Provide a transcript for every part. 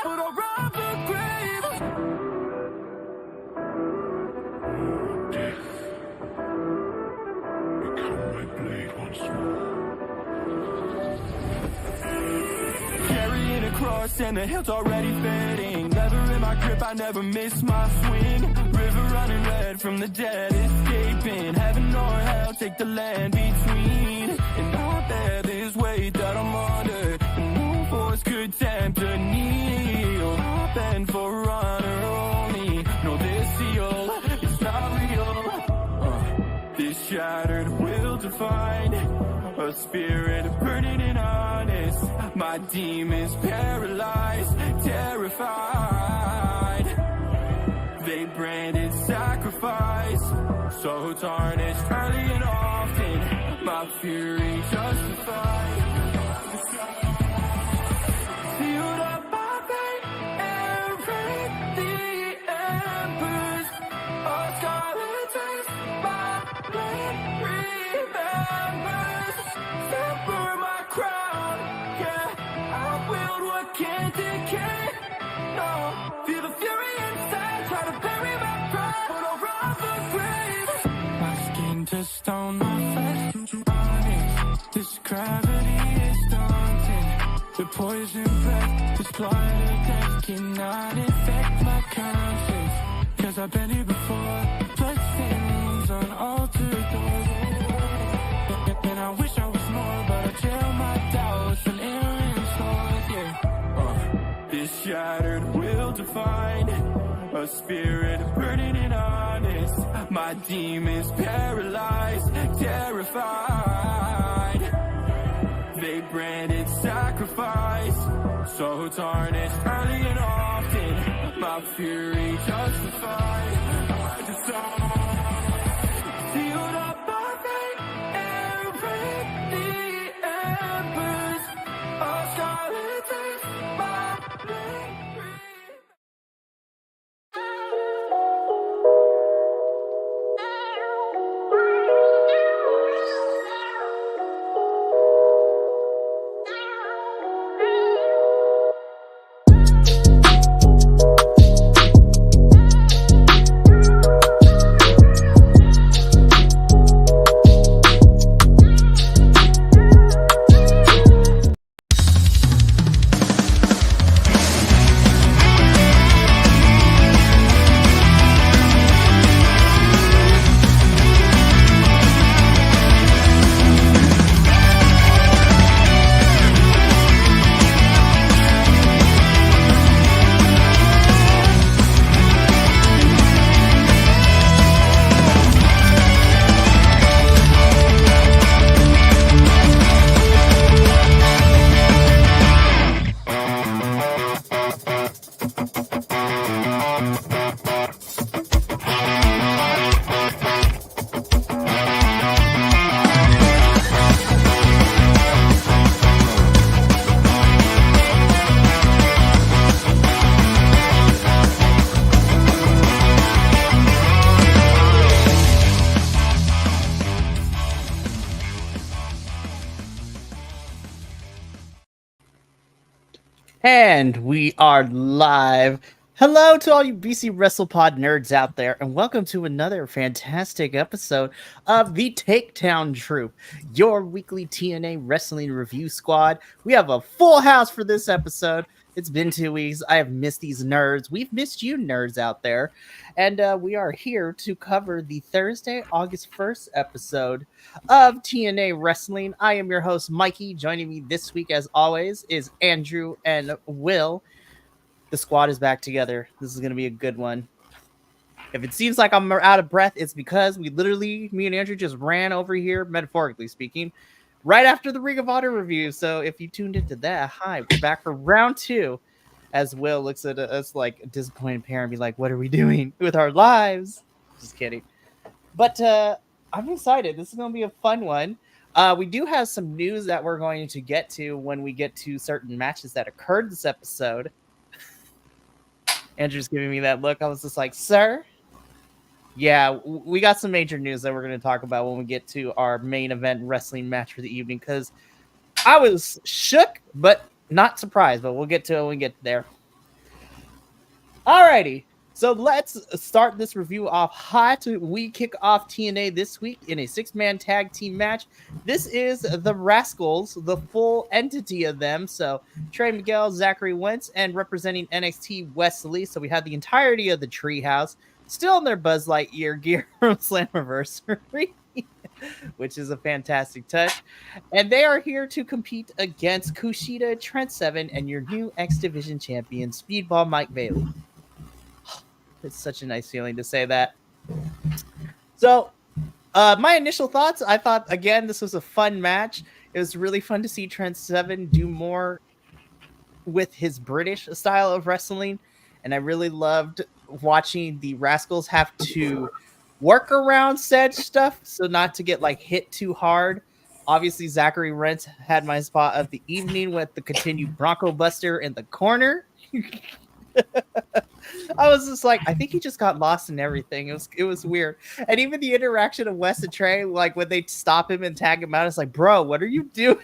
but I'll rob the grave. Death, become my blade once more. Carrying a cross and the hilt's already fading. Leather in my grip, I never miss my swing. River running red from the dead, escaping. Heaven or hell, take the land between. And I bear this weight that I'm under, and no force could tempt a kneel. I bend for honor only, no this seal, it's not real. This shattered will define a spirit burning and honest. My demons paralyzed, terrified. They branded sacrifice, so tarnished early and often. My fury justified. Sealed up my fate and break the embers. A scarlet taste, my blade remembers. Temper my crown, yeah. I wield what can't decay. No, feel the fury inside, try to bury my pride, but I'll rob the grave. My skin to stone, my flesh to honest. This gravity is daunting. The poison breath, this blind of death cannot infect my conscience. Cause I've been here before, bloodstains on altar doors. And I wish I was more, but I jail my doubts and errant souls, yeah. This shattered will define a spirit burning and honest. My demons paralyzed, terrified. They branded sacrifice, so tarnished early and often. My fury justified. I decide. Sealed up my fate and break the embers. A scarlet taste, my blade. And we are live. Hello to all you BC WrestlePod nerds out there, and welcome to another fantastic episode of the Takedown Troupe, your weekly TNA Wrestling Review Squad. We have a full house for this episode. It's been 2 weeks. I have missed these nerds. We've missed you nerds out there. And we are here to cover the Thursday, August 1st episode of TNA Wrestling. I am your host, Mikey. Joining me this week, as always, is Andrew and Will. The squad is back together. This is going to be a good one. If it seems like I'm out of breath, it's because me and Andrew just ran over here, metaphorically speaking, right after the Ring of Honor review. So if you tuned into that, hi, we're back for round 2. As Will looks at us like a disappointed parent, be like, what are we doing with our lives? Just kidding. But I'm excited. This is going to be a fun one. We do have some news that we're going to get to when we get to certain matches that occurred this episode. Andrew's giving me that look. I was just like, sir? Yeah, we got some major news that we're going to talk about when we get to our main event wrestling match for the evening, because I was shook, but not surprised, but we'll get to it when we get there. Alrighty. So let's start this review off hot. We kick off TNA this week in a 6-man tag team match. This is the Rascals, the full entity of them. So Trey Miguel, Zachary Wentz, and representing NXT Wesley. So we had the entirety of the treehouse still in their Buzz Lightyear gear from Slammiversary, which is a fantastic touch. And they are here to compete against Kushida, Trent Seven, and your new X Division champion, Speedball Mike Bailey. It's such a nice feeling to say that. So, my initial thoughts, I thought, again, this was a fun match. It was really fun to see Trent Seven do more with his British style of wrestling. And I really loved watching the Rascals have to work around said stuff so not to get like hit too hard. Obviously, Zachary Wentz had my spot of the evening with the continued Bronco Buster in the corner. I was just like, I think he just got lost in everything. It was weird. And even the interaction of Wes and Trey, like when they stop him and tag him out, it's like, bro, what are you doing?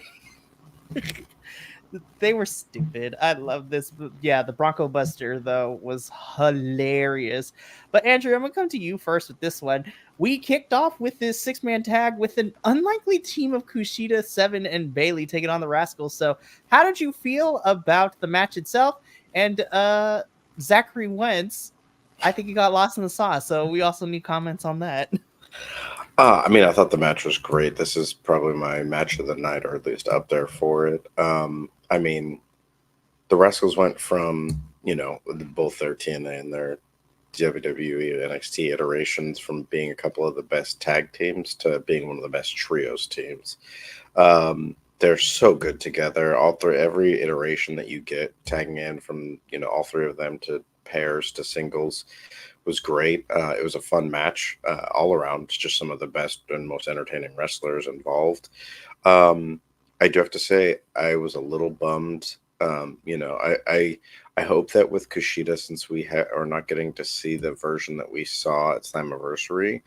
They were stupid. I love this. But yeah, the Bronco Buster, though, was hilarious. But Andrew, I'm going to come to you first with this one. We kicked off with this 6-man tag with an unlikely team of Kushida, Seven, and Bailey taking on the Rascals. So how did you feel about the match itself? And Zachary Wentz, I think he got lost in the sauce. So we also need comments on that. I mean, I thought the match was great. This is probably my match of the night, or at least up there for it. I mean, the Rascals went from, both their TNA and their WWE NXT iterations from being a couple of the best tag teams to being one of the best trios teams. They're so good together. Every iteration that you get tagging in from, all three of them to pairs to singles was great. It was a fun match all around. It's just some of the best and most entertaining wrestlers involved. I do have to say I was a little bummed. I hope that with Kushida, since we are not getting to see the version that we saw at Slammiversary,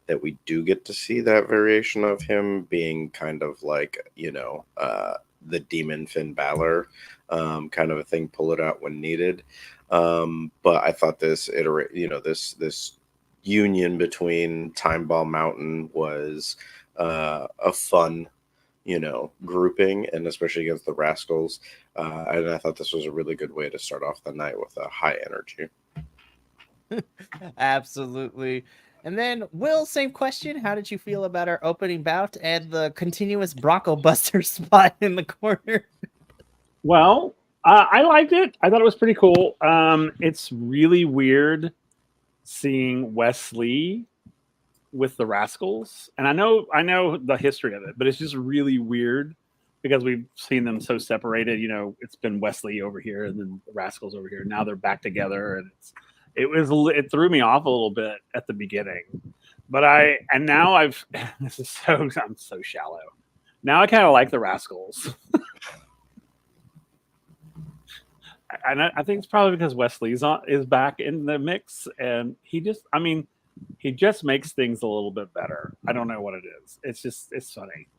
that we do get to see that variation of him being kind of like, the Demon Finn Balor kind of a thing, pull it out when needed. But I thought this this union between Time Ball Mountain was a fun, grouping, and especially against the Rascals. And I thought this was a really good way to start off the night with a high energy. Absolutely. And then, Will, same question. How did you feel about our opening bout and the continuous Bronco Buster spot in the corner? Well, I liked it. I thought it was pretty cool. It's really weird seeing Wesley with the Rascals. And I know the history of it, but it's just really weird because we've seen them so separated. It's been Wesley over here and then the Rascals over here. Now they're back together, and it threw me off a little bit at the beginning. But now I'm so shallow. Now I kind of like the Rascals. And I think it's probably because Wesley is back in the mix, and he just makes things a little bit better. I don't know what it is. It's funny.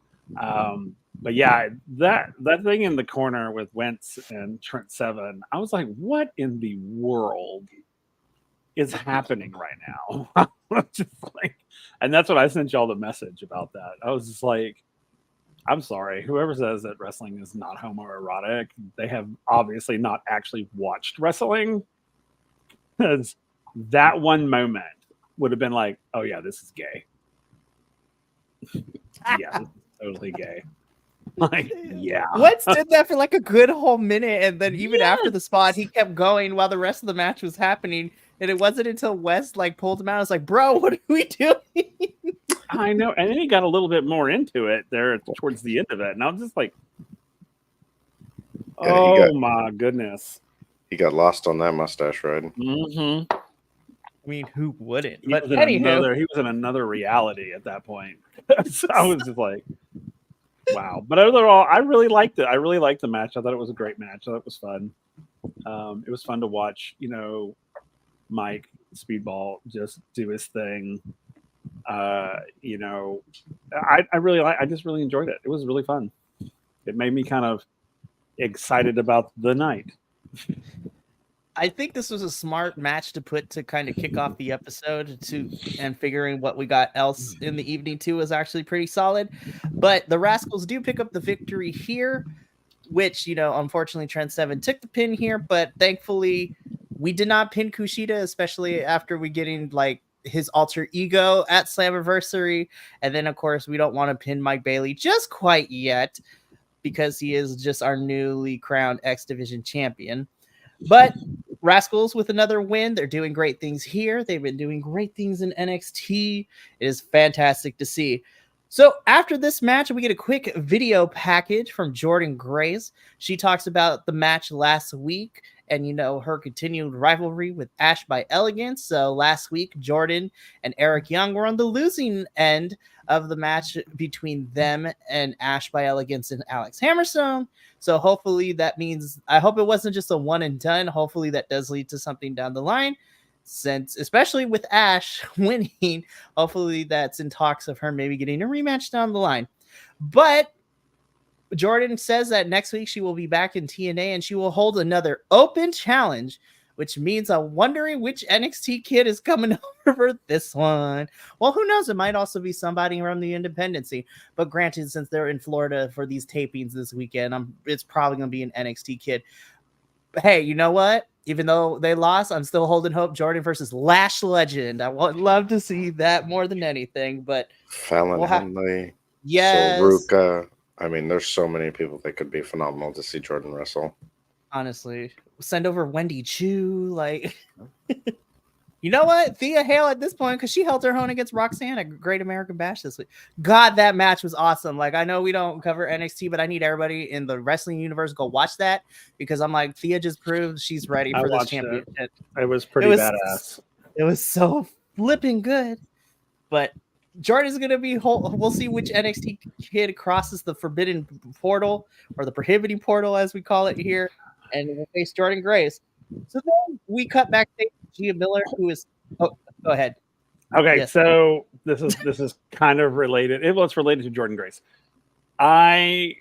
But yeah, that thing in the corner with Wentz and Trent Seven, I was like, what in the world is happening right now? Just like, and that's what I sent y'all the message about that. I was just like, I'm sorry, whoever says that wrestling is not homoerotic, they have obviously not actually watched wrestling. Because that one moment would have been like, oh yeah, this is gay. Yeah, this is totally gay. Like, yeah. Wentz did that for like a good whole minute, and then even after the spot, he kept going while the rest of the match was happening. And it wasn't until West like pulled him out. I was like, bro, what are we doing? I know. And then he got a little bit more into it there towards the end of it. And I was just like, my goodness. He got lost on that mustache ride. Mm-hmm. I mean, who wouldn't? He was in another reality at that point. So I was just like, wow. But overall, I really liked it. I really liked the match. I thought it was a great match. I thought it was fun. It was fun to watch, Mike Speedball just do his thing. I just really enjoyed it. It was really fun. It made me kind of excited about the night. I think this was a smart match to put to kind of kick off the episode and figuring what we got else in the evening too was actually pretty solid. But the Rascals do pick up the victory here, which, unfortunately Trent Seven took the pin here, but thankfully we did not pin Kushida, especially after we getting like his alter ego at Slammiversary. And then of course we don't want to pin Mike Bailey just quite yet because he is just our newly crowned X Division champion. But Rascals with another win. They're doing great things here. They've been doing great things in NXT. It is fantastic to see. So after this match, we get a quick video package from Jordan Grace. She talks about the match last week and, her continued rivalry with Ash by Elegance. So last week, Jordan and Eric Young were on the losing end of the match between them and Ash by Elegance and Alex Hammerstone. So hopefully that means, I hope it wasn't just a one and done. Hopefully that does lead to something down the line, since especially with Ash winning, hopefully that's in talks of her maybe getting a rematch down the line. But Jordan says that next week she will be back in TNA and she will hold another open challenge, which means I'm wondering which NXT kid is coming over for this one. Well, who knows? It might also be somebody from the Independency. But granted, since they're in Florida for these tapings this weekend, it's probably going to be an NXT kid. But hey, you know what? Even though they lost, I'm still holding hope. Jordan versus Lash Legend. I would love to see that more than anything. But Fallon Henley, yes, Soruka. I mean, there's so many people that could be phenomenal to see Jordan wrestle. Honestly, send over Wendy Chu. Like, you know what? Thea Hale at this point, because she held her own against Roxanne at Great American Bash this week. God, that match was awesome. Like, I know we don't cover NXT, but I need everybody in the wrestling universe go watch that, because I'm like, Thea just proved she's ready for this championship. It was pretty badass. It was so flipping good. But Jordan's going to be we'll see which NXT kid crosses the forbidden portal, or the prohibiting portal as we call it here, and we'll face Jordan Grace. So then we cut backstage to Gia Miller, who is go ahead. Okay, yes. So this is kind of related. It's related to Jordan Grace. I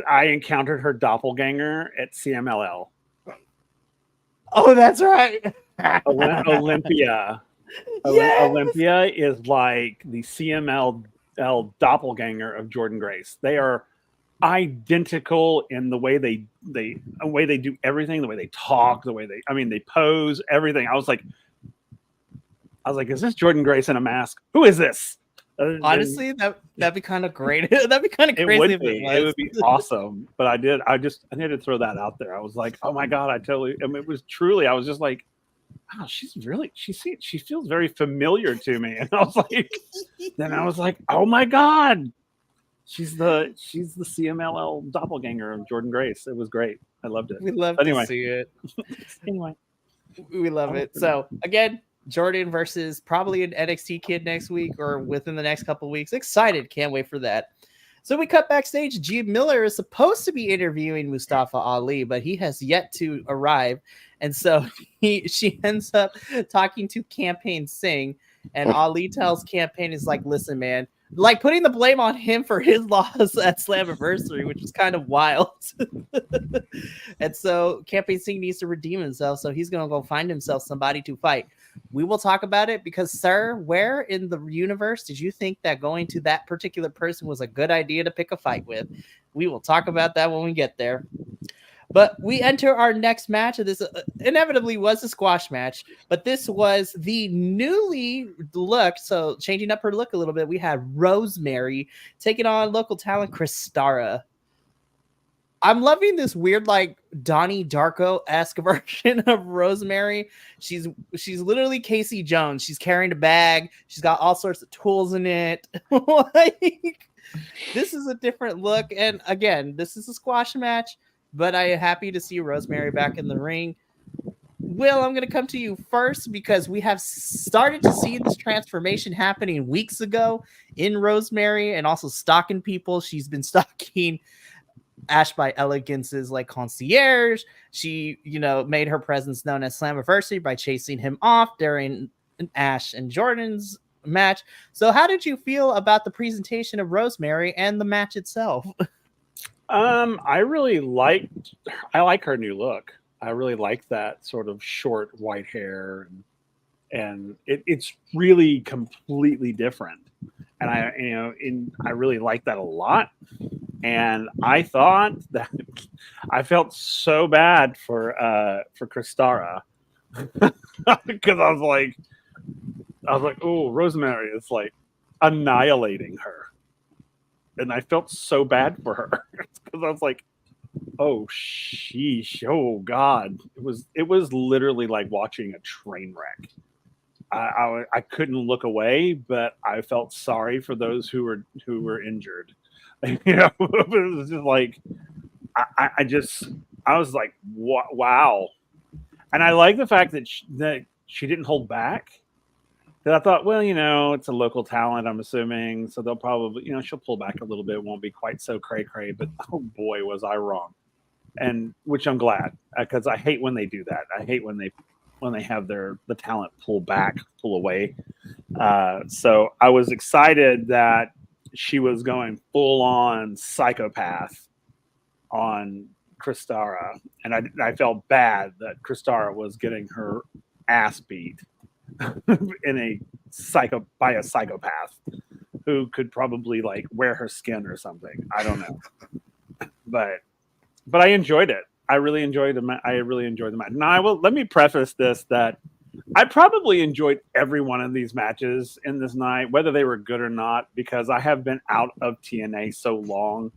encountered her doppelganger at CMLL. Oh, that's right. Olympia. Yes! Olympia is like the CMLL doppelganger of Jordan Grace. They are identical in the way they do everything, the way they talk, the way they pose, everything. I was like, is this Jordan Grace in a mask? Who is this? Honestly, that'd be kind of great. That'd be kind of crazy. It would be awesome. But I needed to throw that out there. I was like, oh my God, it was truly, I was just like, wow, she feels very familiar to me. And I was like, oh my God, she's the CMLL doppelganger of Jordan Grace. It was great. I loved it. We love to see it. Anyway, we love it. So again, Jordan versus probably an NXT kid next week or within the next couple of weeks. Excited. Can't wait for that. So we cut backstage. Gia Miller is supposed to be interviewing Mustafa Ali, but he has yet to arrive. And so she ends up talking to Campaign Singh, and Ali tells Campaign, is like, listen, man, like putting the blame on him for his loss at Slammiversary, which was kind of wild. And so Campaign Singh needs to redeem himself. So he's going to go find himself somebody to fight. We will talk about it because, sir, where in the universe did you think that going to that particular person was a good idea to pick a fight with? We will talk about that when we get there. But we enter our next match. This inevitably was a squash match, but this was the newly looked, so changing up her look a little bit, we had Rosemary taking on local talent Kristara. I'm loving this weird, like, Donnie Darko-esque version of Rosemary. She's literally Casey Jones. She's carrying a bag. She's got all sorts of tools in it. Like, this is a different look. And again, this is a squash match, but I am happy to see Rosemary back in the ring. Will, I'm going to come to you first because we have started to see this transformation happening weeks ago in Rosemary and also stalking people. She's been stalking Ash by Elegance's like concierge. She, made her presence known as Slammiversary by chasing him off during Ash and Jordan's match. So how did you feel about the presentation of Rosemary and the match itself? I like her new look. I really like that sort of short white hair, and it's really completely different. And I really like that a lot. And I thought that I felt so bad for Kristara because I was like, oh, Rosemary is like annihilating her, and I felt so bad for her because I was like, oh sheesh, oh god, it was literally like watching a train wreck. I couldn't look away, but I felt sorry for those who were injured. It was just like I was like, wow. And I like the fact that she didn't hold back. Because I thought, well, it's a local talent, I'm assuming, so they'll probably, she'll pull back a little bit, won't be quite so cray cray. But oh boy, was I wrong, and which I'm glad, because I hate when they do that. I hate when they have the talent pull away. So I was excited that she was going full on psychopath on Kristara, and I felt bad that Kristara was getting her ass beat by a psychopath who could probably like wear her skin or something. I don't know, but I enjoyed it. I really enjoyed the match. Now let me preface this that I probably enjoyed every one of these matches in this night, whether they were good or not, because I have been out of TNA so long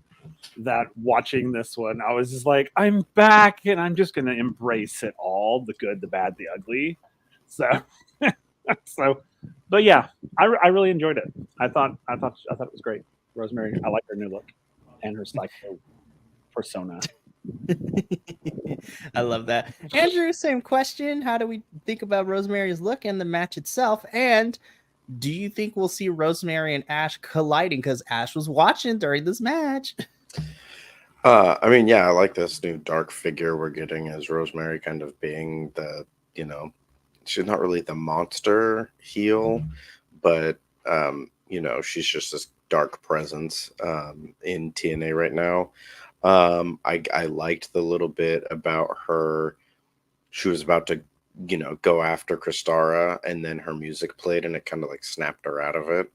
that watching this one, I was just like, I'm back and I'm just going to embrace it all, the good, the bad, the ugly. So, but yeah, I really enjoyed it. I thought it was great. Rosemary, I like her new look and her psycho persona. I love that. Andrew, same question. How do we think about Rosemary's look and the match itself? And do you think we'll see Rosemary and Ash colliding? Because Ash was watching during this match. I mean, yeah, I like this new dark figure we're getting as Rosemary kind of being the, she's not really the monster heel, but, she's just this dark presence in TNA right now. I liked the little bit about her. She was about to, go after Kristara, and then her music played and it kind of like snapped her out of it.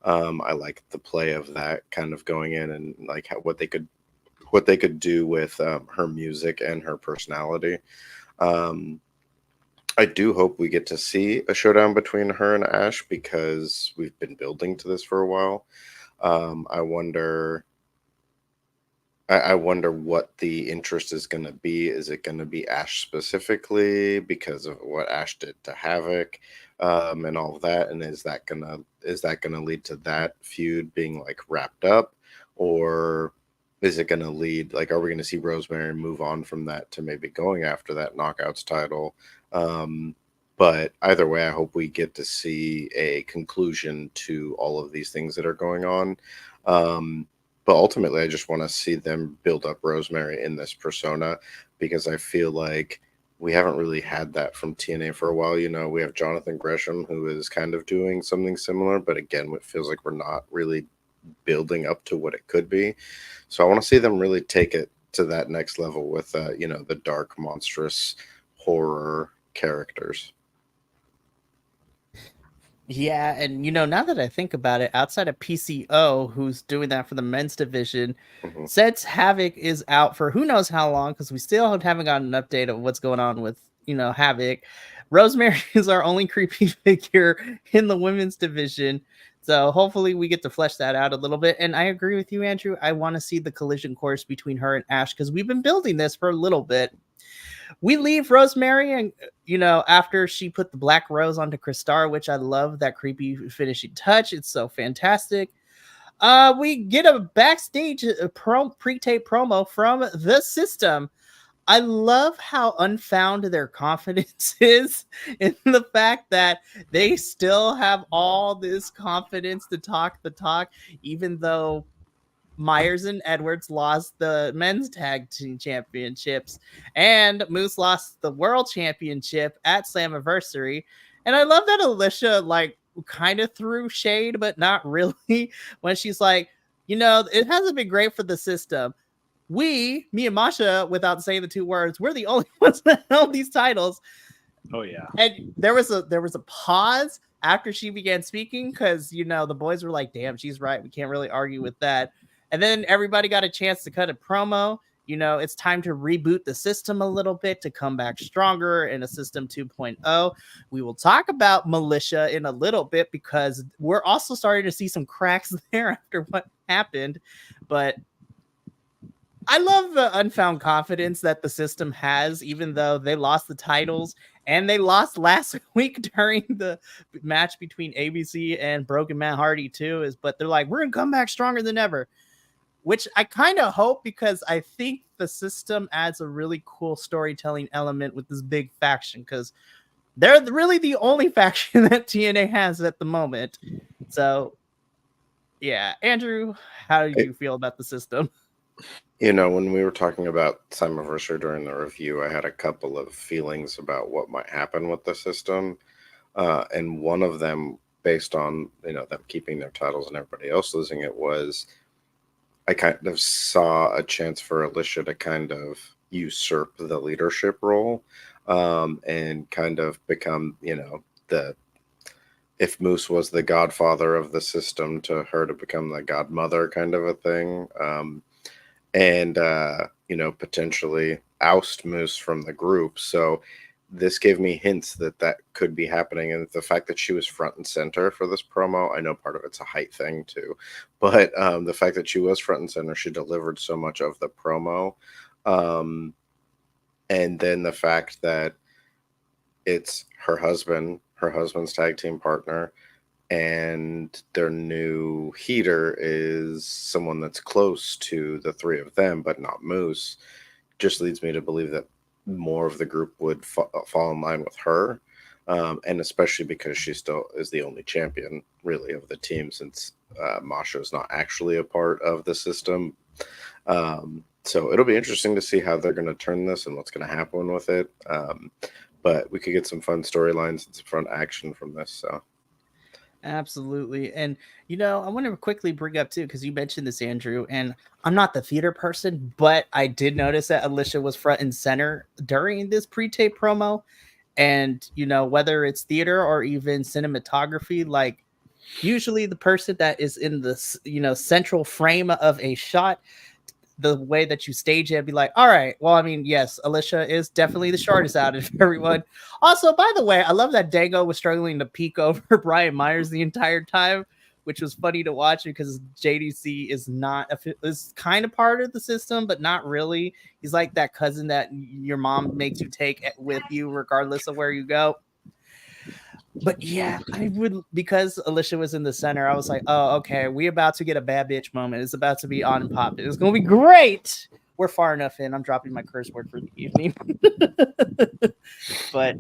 I liked the play of that kind of going in and like what they could do with her music and her personality. I do hope we get to see a showdown between her and Ash because we've been building to this for a while. I wonder what the interest is going to be. Is it going to be Ash specifically because of what Ash did to Havoc and all of that? And is that gonna lead to that feud being like wrapped up, or is it going to lead, like, are we going to see Rosemary move on from that to maybe going after that Knockouts title? But either way, I hope we get to see a conclusion to all of these things that are going on. But ultimately, I just want to see them build up Rosemary in this persona because I feel like we haven't really had that from TNA for a while. We have Jonathan Gresham, who is kind of doing something similar, but again, it feels like we're not really building up to what it could be. So I want to see them really take it to that next level with, the dark, monstrous horror characters. Yeah, and now that I think about it, outside of PCO, who's doing that for the men's division, since Havoc is out for who knows how long, because we still haven't gotten an update of what's going on with, Havoc, Rosemary is our only creepy figure in the women's division. So hopefully we get to flesh that out a little bit. And I agree with you, Andrew. I want to see the collision course between her and Ash because we've been building this for a little bit. We leave Rosemary and, after she put the black rose onto Kristara, which I love that creepy finishing touch. It's so fantastic. We get a backstage pre-tape promo from the System. I love how unfound their confidence is in the fact that they still have all this confidence to talk the talk, even though Myers and Edwards lost the men's tag team championships and Moose lost the world championship at Slammiversary. And I love that Alicia kind of threw shade, but not really, when she's like, it hasn't been great for the System, me and Masha, without saying the two words, we're the only ones that held these titles. Oh yeah. And there was a pause after she began speaking because the boys were like, "Damn, she's right. We can't really argue with that." And then everybody got a chance to cut a promo. It's time to reboot the system a little bit to come back stronger in a system 2.0. We will talk about Militia in a little bit because we're also starting to see some cracks there after what happened. But I love the unfound confidence that the system has, even though they lost the titles and they lost last week during the match between ABC and Broken Matt Hardy too. But they're like, we're gonna come back stronger than ever, which I kind of hope because I think the system adds a really cool storytelling element with this big faction because they're really the only faction that TNA has at the moment. So, yeah, Andrew, how did you feel about the system? When we were talking about Slammiversary during the review, I had a couple of feelings about what might happen with the system. And one of them, based on, them keeping their titles and everybody else losing it, was I kind of saw a chance for Alicia to kind of usurp the leadership role and kind of become, if Moose was the godfather of the system, to her to become the godmother kind of a thing. And potentially oust Moose from the group. So this gave me hints that could be happening. And the fact that she was front and center for this promo, I know part of it's a height thing too, but the fact that she was front and center, she delivered so much of the promo. And then the fact that it's her husband's tag team partner, and their new heater is someone that's close to the three of them, but not Moose, just leads me to believe that more of the group would fall in line with her. And especially because she still is the only champion, really, of the team, since Masha is not actually a part of the system. So it'll be interesting to see how they're going to turn this and what's going to happen with it. But we could get some fun storylines and some fun action from this. So. Absolutely. And, I want to quickly bring up too, because you mentioned this, Andrew, and I'm not the theater person, but I did notice that Alicia was front and center during this pre-tape promo. And, whether it's theater or even cinematography, like usually the person that is in the, central frame of a shot, the way that you stage it, be like, all right, well, I mean, yes, Alicia is definitely the shortest out of everyone. Also, by the way, I love that Dango was struggling to peek over Brian Myers the entire time, which was funny to watch because JDC is kind of part of the system, but not really. He's like that cousin that your mom makes you take with you regardless of where you go. But yeah, I would, because Alicia was in the center, I was like, oh, okay, we about to get a bad bitch moment. It's about to be on and popping. It's going to be great. We're far enough in. I'm dropping my curse word for the evening. But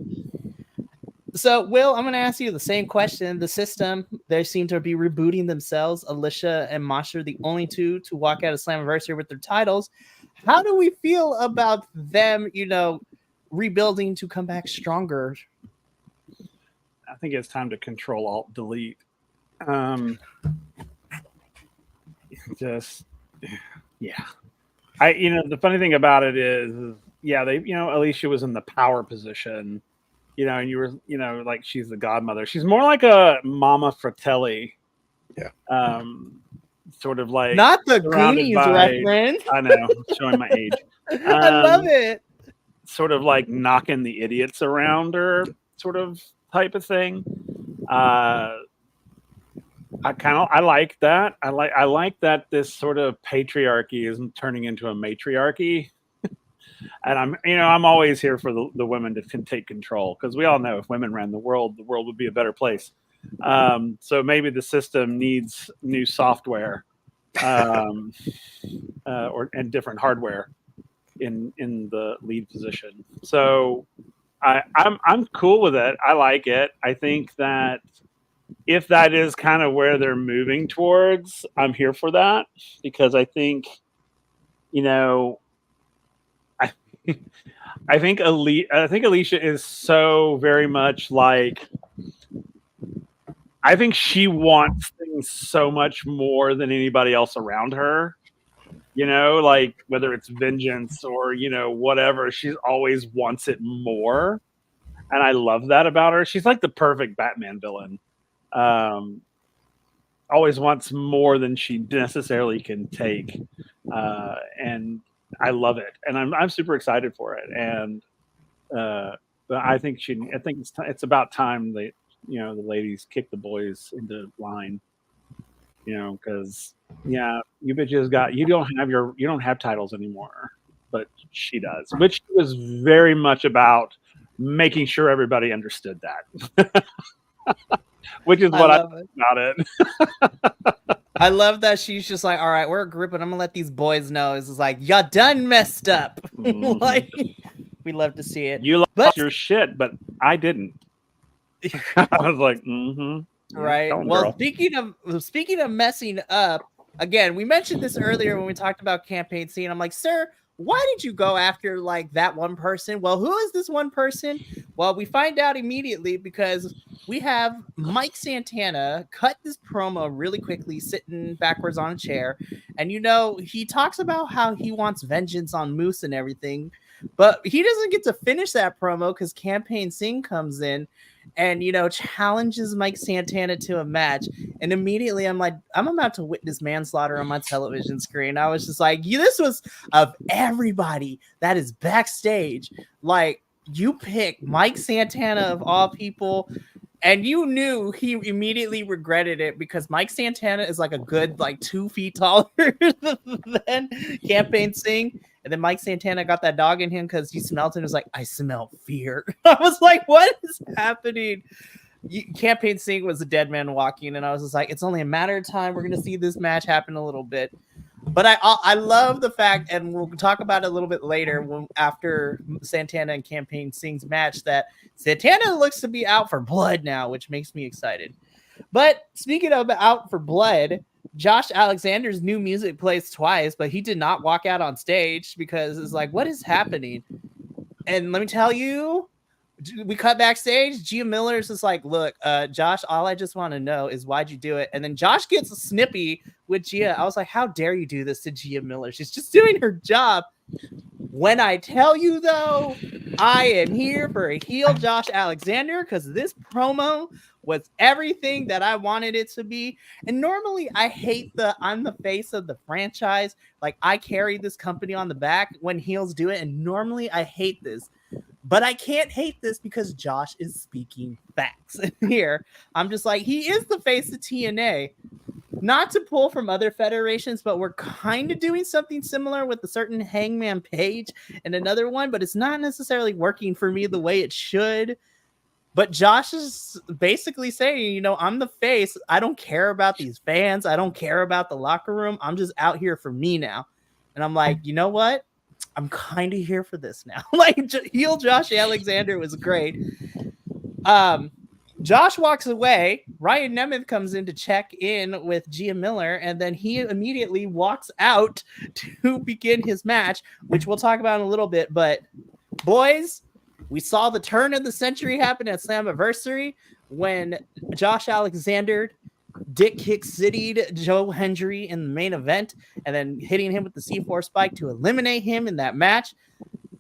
so, Will, I'm going to ask you the same question. The system, they seem to be rebooting themselves. Alicia and Masha are the only two to walk out of Slammiversary with their titles. How do we feel about them, rebuilding to come back stronger? I think it's time to Control Alt Delete. Yeah. The funny thing about it is, yeah, they, Alicia was in the power position, and you were, like she's the godmother. She's more like a Mama Fratelli. Yeah. Sort of like not the Goonies reference. I know, showing my age. I love it. Sort of like knocking the idiots around her, sort of type of thing. I like that. I like that this sort of patriarchy is turning into a matriarchy. And I'm always here for the women to take control, because we all know if women ran the world would be a better place. So maybe the system needs new software and different hardware in the lead position. So I'm cool with it. I like it. I think that if that is kind of where they're moving towards, I'm here for that, because I think, I think Alicia is so very much like, I think she wants things so much more than anybody else around her. You know, like whether it's vengeance or, you know, whatever, she always wants it more. And I love that about her. She's like the perfect Batman villain. Always wants more than she necessarily can take. And I love it. And I'm super excited for it. And but I think it's about time that, you know, the ladies kick the boys into line. You know, because yeah, you bitches you don't have titles anymore, but she does, which was very much about making sure everybody understood that, which is what I love about it. I love that she's just like, all right, we're a group, and I'm gonna let these boys know. It's just like, you done messed up. Mm-hmm. Like, we love to see it. You lost your shit, but I didn't. I was like, mm-hmm. Right. Well, speaking of messing up, again, we mentioned this earlier when we talked about campaign scene. I'm like, sir, why did you go after like that one person? Well, who is this one person? Well, we find out immediately because we have Mike Santana cut this promo really quickly, sitting backwards on a chair. And, you know, he talks about how he wants vengeance on Moose and everything, but he doesn't get to finish that promo because campaign scene comes in and, you know, challenges Mike Santana to a match. And immediately I'm like, I'm about to witness manslaughter on my television screen. I was just like, this was of everybody that is backstage. Like, you pick Mike Santana of all people, and you knew he immediately regretted it because Mike Santana is like a good, like 2 feet taller than Campaign Singh. And then Mike Santana got that dog in him because he smelled it and was like, I smell fear. I was like, what is happening? Campaign Singh was a dead man walking, and I was just like, it's only a matter of time. We're going to see this match happen a little bit. But I love the fact, and we'll talk about it a little bit later after Santana and Campaign Singh's match, that Santana looks to be out for blood now, which makes me excited. But speaking of out for blood, Josh Alexander's new music plays twice, but he did not walk out on stage because it's like, what is happening? And let me tell you, we cut backstage. Gia Miller's just like, look, Josh, all I just want to know is why'd you do it? And then Josh gets snippy with Gia. I was like, how dare you do this to Gia Miller? She's just doing her job. When I tell you, though, I am here for a heel Josh Alexander because this promo was everything that I wanted it to be. And normally I hate I'm the face of the franchise. Like, I carry this company on the back when heels do it. And normally I hate this. But I can't hate this because Josh is speaking facts here. I'm just like, he is the face of TNA. Not to pull from other federations, but we're kind of doing something similar with a certain Hangman Page and another one, but it's not necessarily working for me the way it should. But Josh is basically saying, you know, I'm the face. I don't care about these fans. I don't care about the locker room. I'm just out here for me now. And I'm like, you know what? I'm kind of here for this now. Like, heel Josh Alexander was great. Josh walks away. Ryan Nemeth comes in to check in with Gia Miller, and then he immediately walks out to begin his match, which we'll talk about in a little bit. But boys, we saw the turn of the century happen at Slammiversary when Josh Alexander dick kick city'd Joe Hendry in the main event and then hitting him with the C4 spike to eliminate him in that match.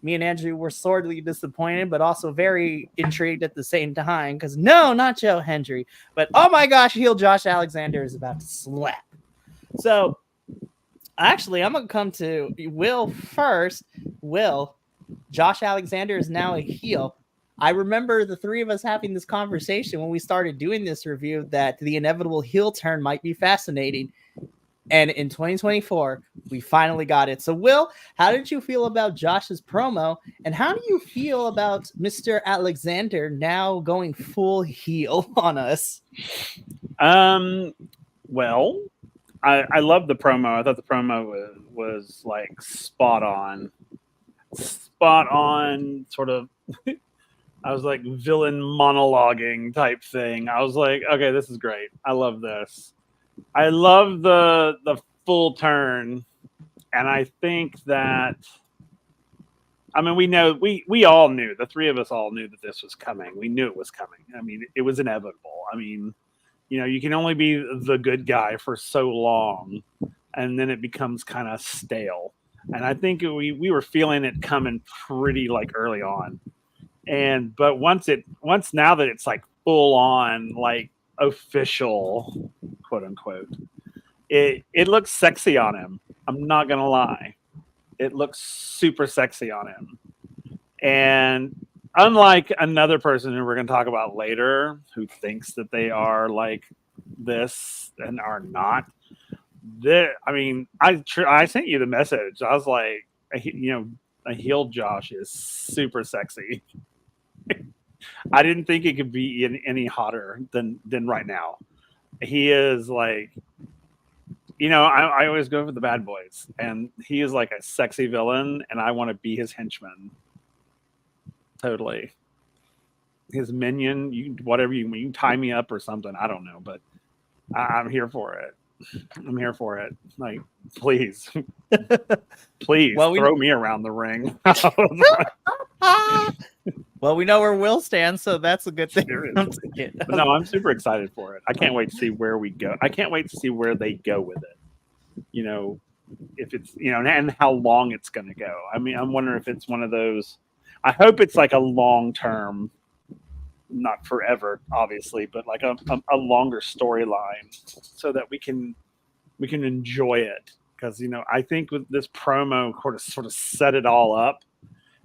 Me and Andrew were sorely disappointed, but also very intrigued at the same time because no, not Joe Hendry, but oh my gosh, heel Josh Alexander is about to slap. So actually, I'm going to come to Will first. Will, Josh Alexander is now a heel. I remember the three of us having this conversation when we started doing this review that the inevitable heel turn might be fascinating. And in 2024, we finally got it. So, Will, how did you feel about Josh's promo? And how do you feel about Mr. Alexander now going full heel on us? Well, I love the promo. I thought the promo was like spot on, sort of. I was like villain monologuing type thing. I was like, okay, this is great. I love this. I love the full turn, and I think that, I mean, we all knew, the three of us all knew that this was coming. We knew it was coming. I mean, it was inevitable. I mean, you know, you can only be the good guy for so long, and then it becomes kind of stale. And I think we were feeling it coming pretty like early on. But once now that it's like full on like official, quote unquote, it looks sexy on him. I'm not gonna lie. It looks super sexy on him. And unlike another person who we're going to talk about later, who thinks that they are like this and are not, I mean, I sent you the message. I was like, a heel Josh is super sexy. I didn't think it could be any hotter than right now. He is like, I always go for the bad boys, and he is like a sexy villain, and I want to be his henchman. Totally. His minion, you can tie me up or something. I don't know, but I'm here for it. I'm here for it. Like, please, please throw me around the ring. Well, we know where Will stands, so that's a good thing. No, I'm super excited for it. I can't wait to see where we go. I can't wait to see where they go with it. If it's, and how long it's going to go. I mean, I'm wondering if it's one of those. I hope it's like a long-term, not forever, obviously, but like a longer storyline, so that we can enjoy it. Because I think with this promo sort of set it all up,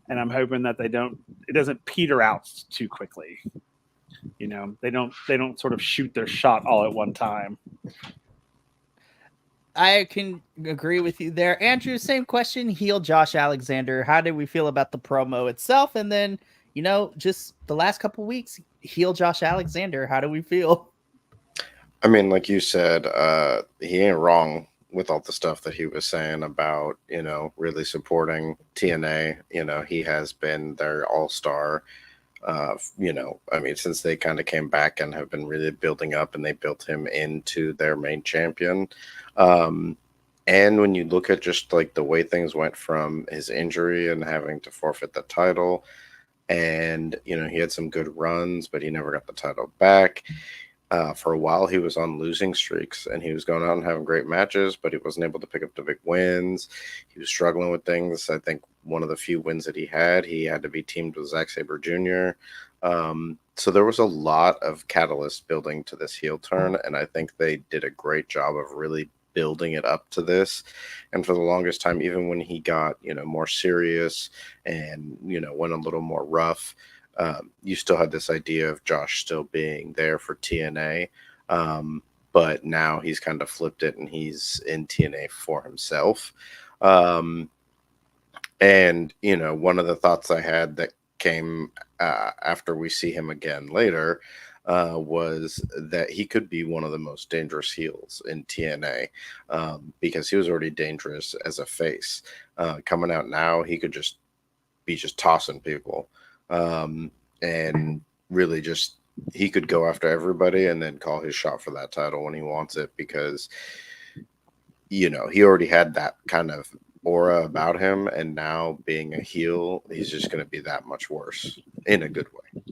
and I'm hoping that it doesn't peter out too quickly. They don't sort of shoot their shot all at one time. I can agree with you there. Andrew, same question. Heel Josh Alexander. How did we feel about the promo itself? And then, just the last couple weeks, heel Josh Alexander. How do we feel? I mean, like you said, he ain't wrong with all the stuff that he was saying about, really supporting TNA. He has been their all-star. I mean, since they kind of came back and have been really building up, and they built him into their main champion. And when you look at just like the way things went from his injury and having to forfeit the title, and he had some good runs, but he never got the title back. For a while, he was on losing streaks, and he was going out and having great matches, but he wasn't able to pick up the big wins. He was struggling with things. I think one of the few wins that he had to be teamed with Zack Sabre Jr. So there was a lot of catalyst building to this heel turn, and I think they did a great job of really building it up to this. And for the longest time, even when he got more serious and went a little more rough, you still had this idea of Josh still being there for TNA, but now he's kind of flipped it, and he's in TNA for himself. And one of the thoughts I had that came after we see him again later was that he could be one of the most dangerous heels in TNA, because he was already dangerous as a face. Coming out now, he could just be tossing people, and really he could go after everybody and then call his shot for that title when he wants it, because he already had that kind of aura about him, and now being a heel, he's just going to be that much worse in a good way.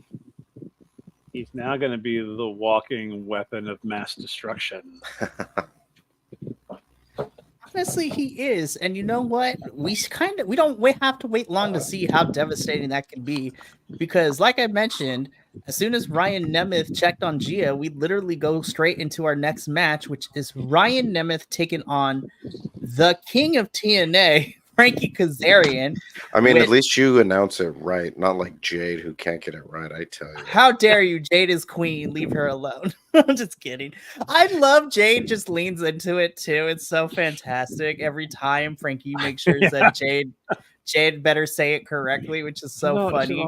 He's now going to be the walking weapon of mass destruction. Honestly, he is. And you know what? We don't have to wait long to see how devastating that can be, because like I mentioned, as soon as Ryan Nemeth checked on Gia, we literally go straight into our next match, which is Ryan Nemeth taking on the king of TNA, Frankie Kazarian. I mean, at least you announce it right, not like Jade, who can't get it right, I tell you. How dare you? Jade is queen. Leave her alone. I'm just kidding. I love Jade just leans into it, too. It's so fantastic. Every time Frankie makes sure that Jade better say it correctly, which is so funny.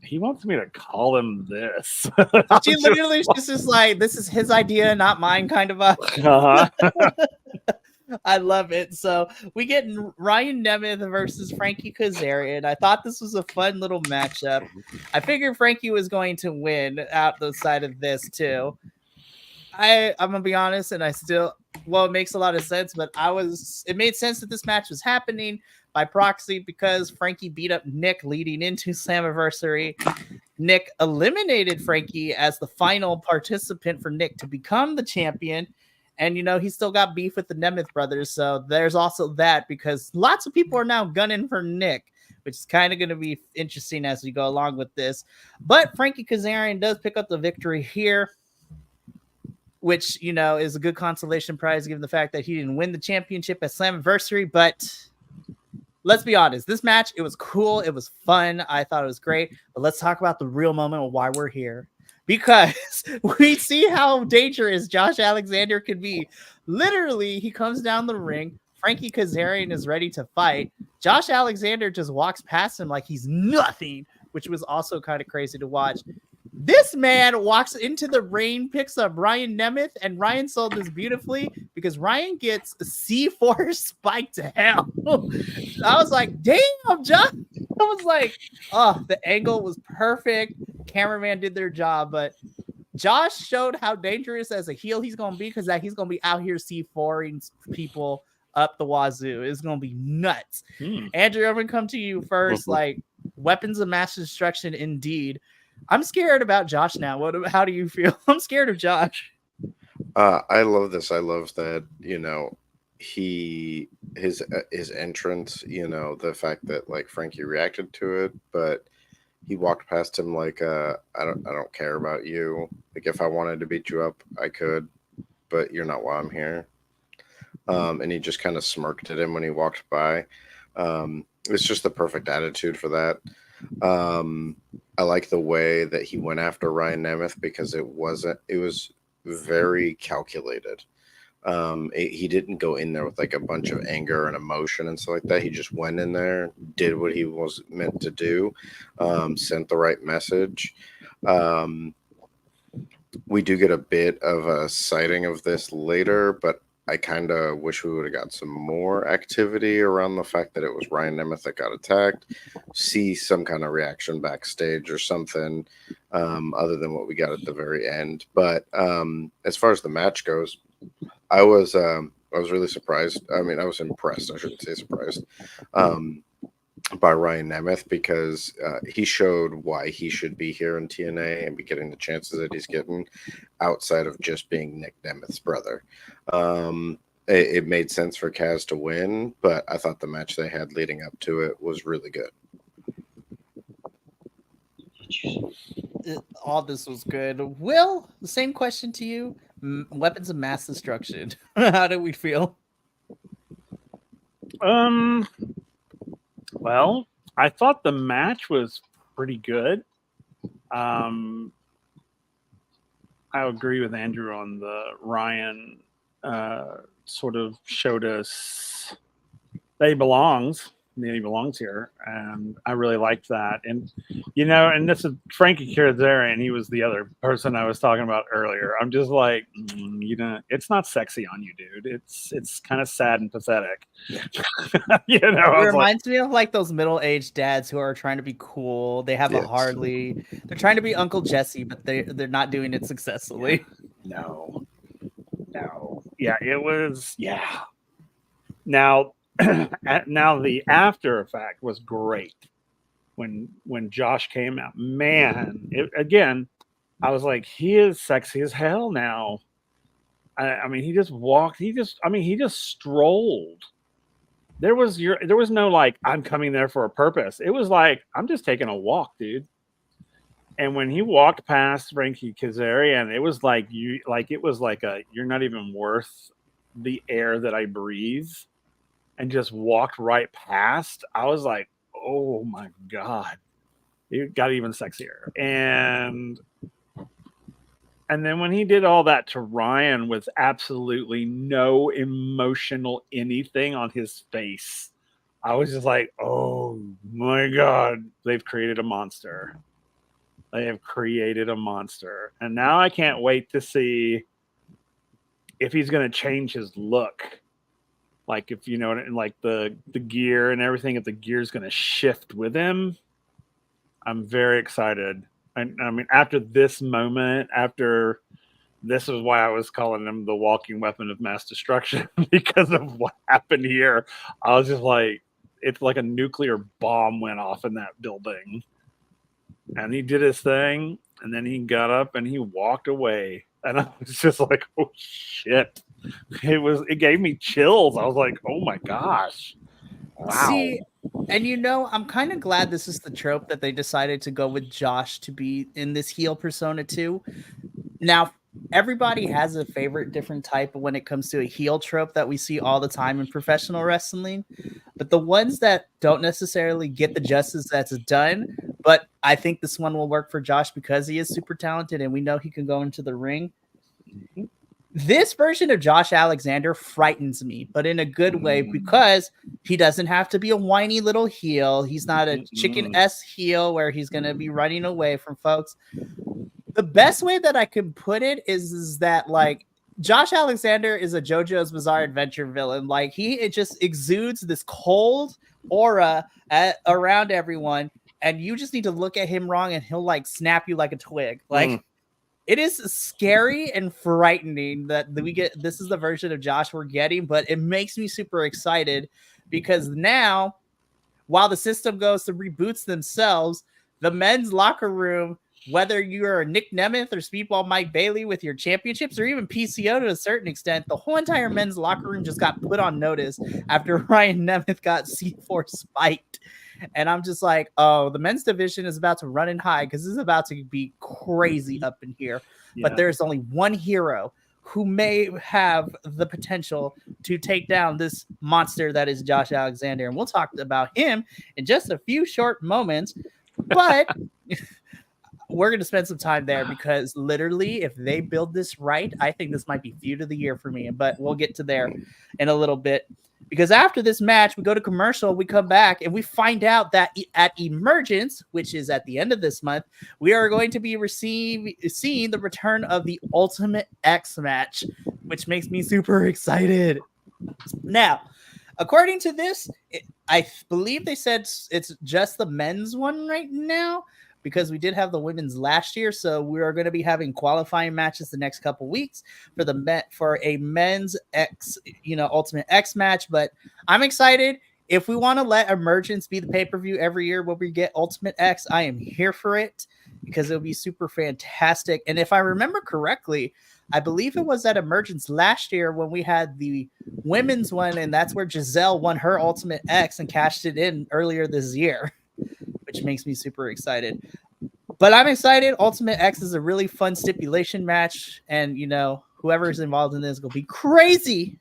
He wants me to call him this. She literally just like, this is his idea, not mine, kind of a. I love it. So we get Ryan Nemeth versus Frankie Kazarian. I thought this was a fun little matchup. I figured Frankie was going to win out the side of this too. I'm gonna be honest, and it makes a lot of sense, but it made sense that this match was happening by proxy, because Frankie beat up Nick leading into Slammiversary. Nick eliminated Frankie as the final participant for Nick to become the champion. And, he's still got beef with the Nemeth brothers. So there's also that, because lots of people are now gunning for Nick, which is kind of going to be interesting as we go along with this. But Frankie Kazarian does pick up the victory here, which, is a good consolation prize given the fact that he didn't win the championship at Slammiversary. But let's be honest, this match, it was cool. It was fun. I thought it was great. But let's talk about the real moment of why we're here. Because we see how dangerous Josh Alexander can be. Literally, he comes down the ring. Frankie Kazarian is ready to fight. Josh Alexander just walks past him like he's nothing, which was also kind of crazy to watch. This man walks into the ring, picks up Ryan Nemeth, and Ryan sold this beautifully because Ryan gets C4 spiked to hell. I was like, damn, Josh. I was like, oh, the angle was perfect. Cameraman did their job, but Josh showed how dangerous as a heel he's going to be, because he's going to be out here C4ing people up the wazoo. It's going to be nuts. Andrew, I'm going to come to you first. Like, weapons of mass destruction, indeed. I'm scared about Josh now. How do you feel? I'm scared of Josh. I love this. I love that, his entrance, the fact that like Frankie reacted to it, but he walked past him like, I don't care about you. Like, if I wanted to beat you up, I could, but you're not why I'm here. And he just kind of smirked at him when he walked by. It's just the perfect attitude for that. I like the way that he went after Ryan Nemeth, because it was very calculated. He didn't go in there with like a bunch of anger and emotion and stuff like that. He just went in there, did what he was meant to do, sent the right message. We do get a bit of a sighting of this later, but I kind of wish we would have got some more activity around the fact that it was Ryan Nemeth that got attacked. See some kind of reaction backstage or something, other than what we got at the very end. But as far as the match goes, I was really surprised. I mean, I was impressed. I shouldn't say surprised. By Ryan Nemeth, because he showed why he should be here in TNA and be getting the chances that he's getting outside of just being Nick Nemeth's brother. It made sense for Kaz to win, but I thought the match they had leading up to it was really good. All this was good. Will, the same question to you. Weapons of mass destruction. How do we feel? Well, I thought the match was pretty good. I agree with Andrew on the Ryan sort of showed us that he belongs here, and I really liked that. And and this is Frankie Kazarian. He was the other person I was talking about earlier. I'm just like, it's not sexy on you, dude. It's kind of sad and pathetic. It reminds me of like those middle-aged dads who are trying to be cool. They have a Harley. They're trying to be Uncle Jesse, but they're not doing it successfully. No. Yeah, it was. Yeah. Now the after effect was great when Josh came out. Man, again, I was like, he is sexy as hell now. I mean, he just walked. He just strolled. There was no like, I'm coming there for a purpose. It was like, I'm just taking a walk, dude. And when he walked past Frankie Kazarian, it was like you're not even worth the air that I breathe. And just walked right past. I was like, oh my God. It got even sexier. And then when he did all that to Ryan with absolutely no emotional anything on his face, I was just like, oh my God, they've created a monster. They have created a monster. And now I can't wait to see if he's going to change his look. Like, if like the gear and everything, if the gear is going to shift with him, I'm very excited. And I mean, after this moment, this is why I was calling him the walking weapon of mass destruction, because of what happened here. I was just like, it's like a nuclear bomb went off in that building. And he did his thing, and then he got up and he walked away. And I was just like, oh shit. it gave me chills. I was like, oh my gosh. Wow. See, and I'm kind of glad this is the trope that they decided to go with Josh to be in this heel persona too. Now, everybody has a favorite different type when it comes to a heel trope that we see all the time in professional wrestling. But the ones that don't necessarily get the justice that's done, but I think this one will work for Josh because he is super talented and we know he can go into the ring. This version of Josh Alexander frightens me, but in a good way because he doesn't have to be a whiny little heel. He's not a chicken-esque heel where he's going to be running away from folks. The best way that I can put it is that, like, Josh Alexander is a JoJo's Bizarre Adventure villain. Like, it just exudes this cold aura around everyone, and you just need to look at him wrong and he'll, like, snap you like a twig. Like, it is scary and frightening that we get. This is the version of Josh we're getting, but it makes me super excited because now, while the system goes to reboots themselves, the men's locker room, whether you're Nick Nemeth or Speedball Mike Bailey with your championships or even PCO to a certain extent, the whole entire men's locker room just got put on notice after Ryan Nemeth got C4 spiked. And I'm just like, oh, the men's division is about to run in high because this is about to be crazy up in here. Yeah. But there's only one hero who may have the potential to take down this monster that is Josh Alexander. And we'll talk about him in just a few short moments. But we're going to spend some time there because literally, if they build this right, I think this might be feud of the year for me. But we'll get to there in a little bit. Because after this match, we go to commercial, we come back, and we find out that at Emergence, which is at the end of this month, we are going to be seeing the return of the Ultimate X match, which makes me super excited. Now, according to this, I believe they said it's just the men's one right now, because we did have the women's last year, so we are going to be having qualifying matches the next couple weeks for a men's X, Ultimate X match. But I'm excited. If we want to let Emergence be the pay-per-view every year where we get Ultimate X, I am here for it because it'll be super fantastic. And if I remember correctly, I believe it was at Emergence last year when we had the women's one, and that's where Giselle won her Ultimate X and cashed it in earlier this year, which makes me super excited. But I'm excited. Ultimate X is a really fun stipulation match, and whoever's involved in this will be crazy.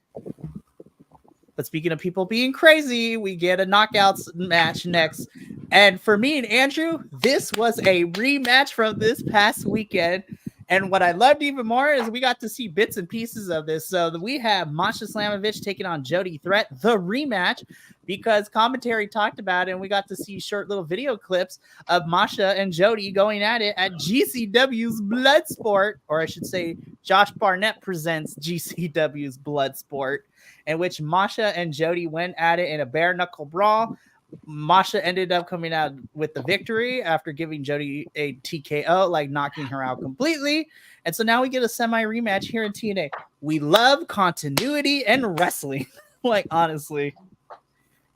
But speaking of people being crazy, we get a knockouts match next. And for me and Andrew, this was a rematch from this past weekend. And what I loved even more is we got to see bits and pieces of this. So we have Masha Slamovich taking on Jody Threat, the rematch, because commentary talked about it, and we got to see short little video clips of Masha and Jody going at it at GCW's Bloodsport, or I should say Josh Barnett presents GCW's Bloodsport, in which Masha and Jody went at it in a bare knuckle brawl. Masha ended up coming out with the victory after giving Jody a TKO, like knocking her out completely. And so now we get a semi-rematch here in TNA. We love continuity and wrestling, like, honestly.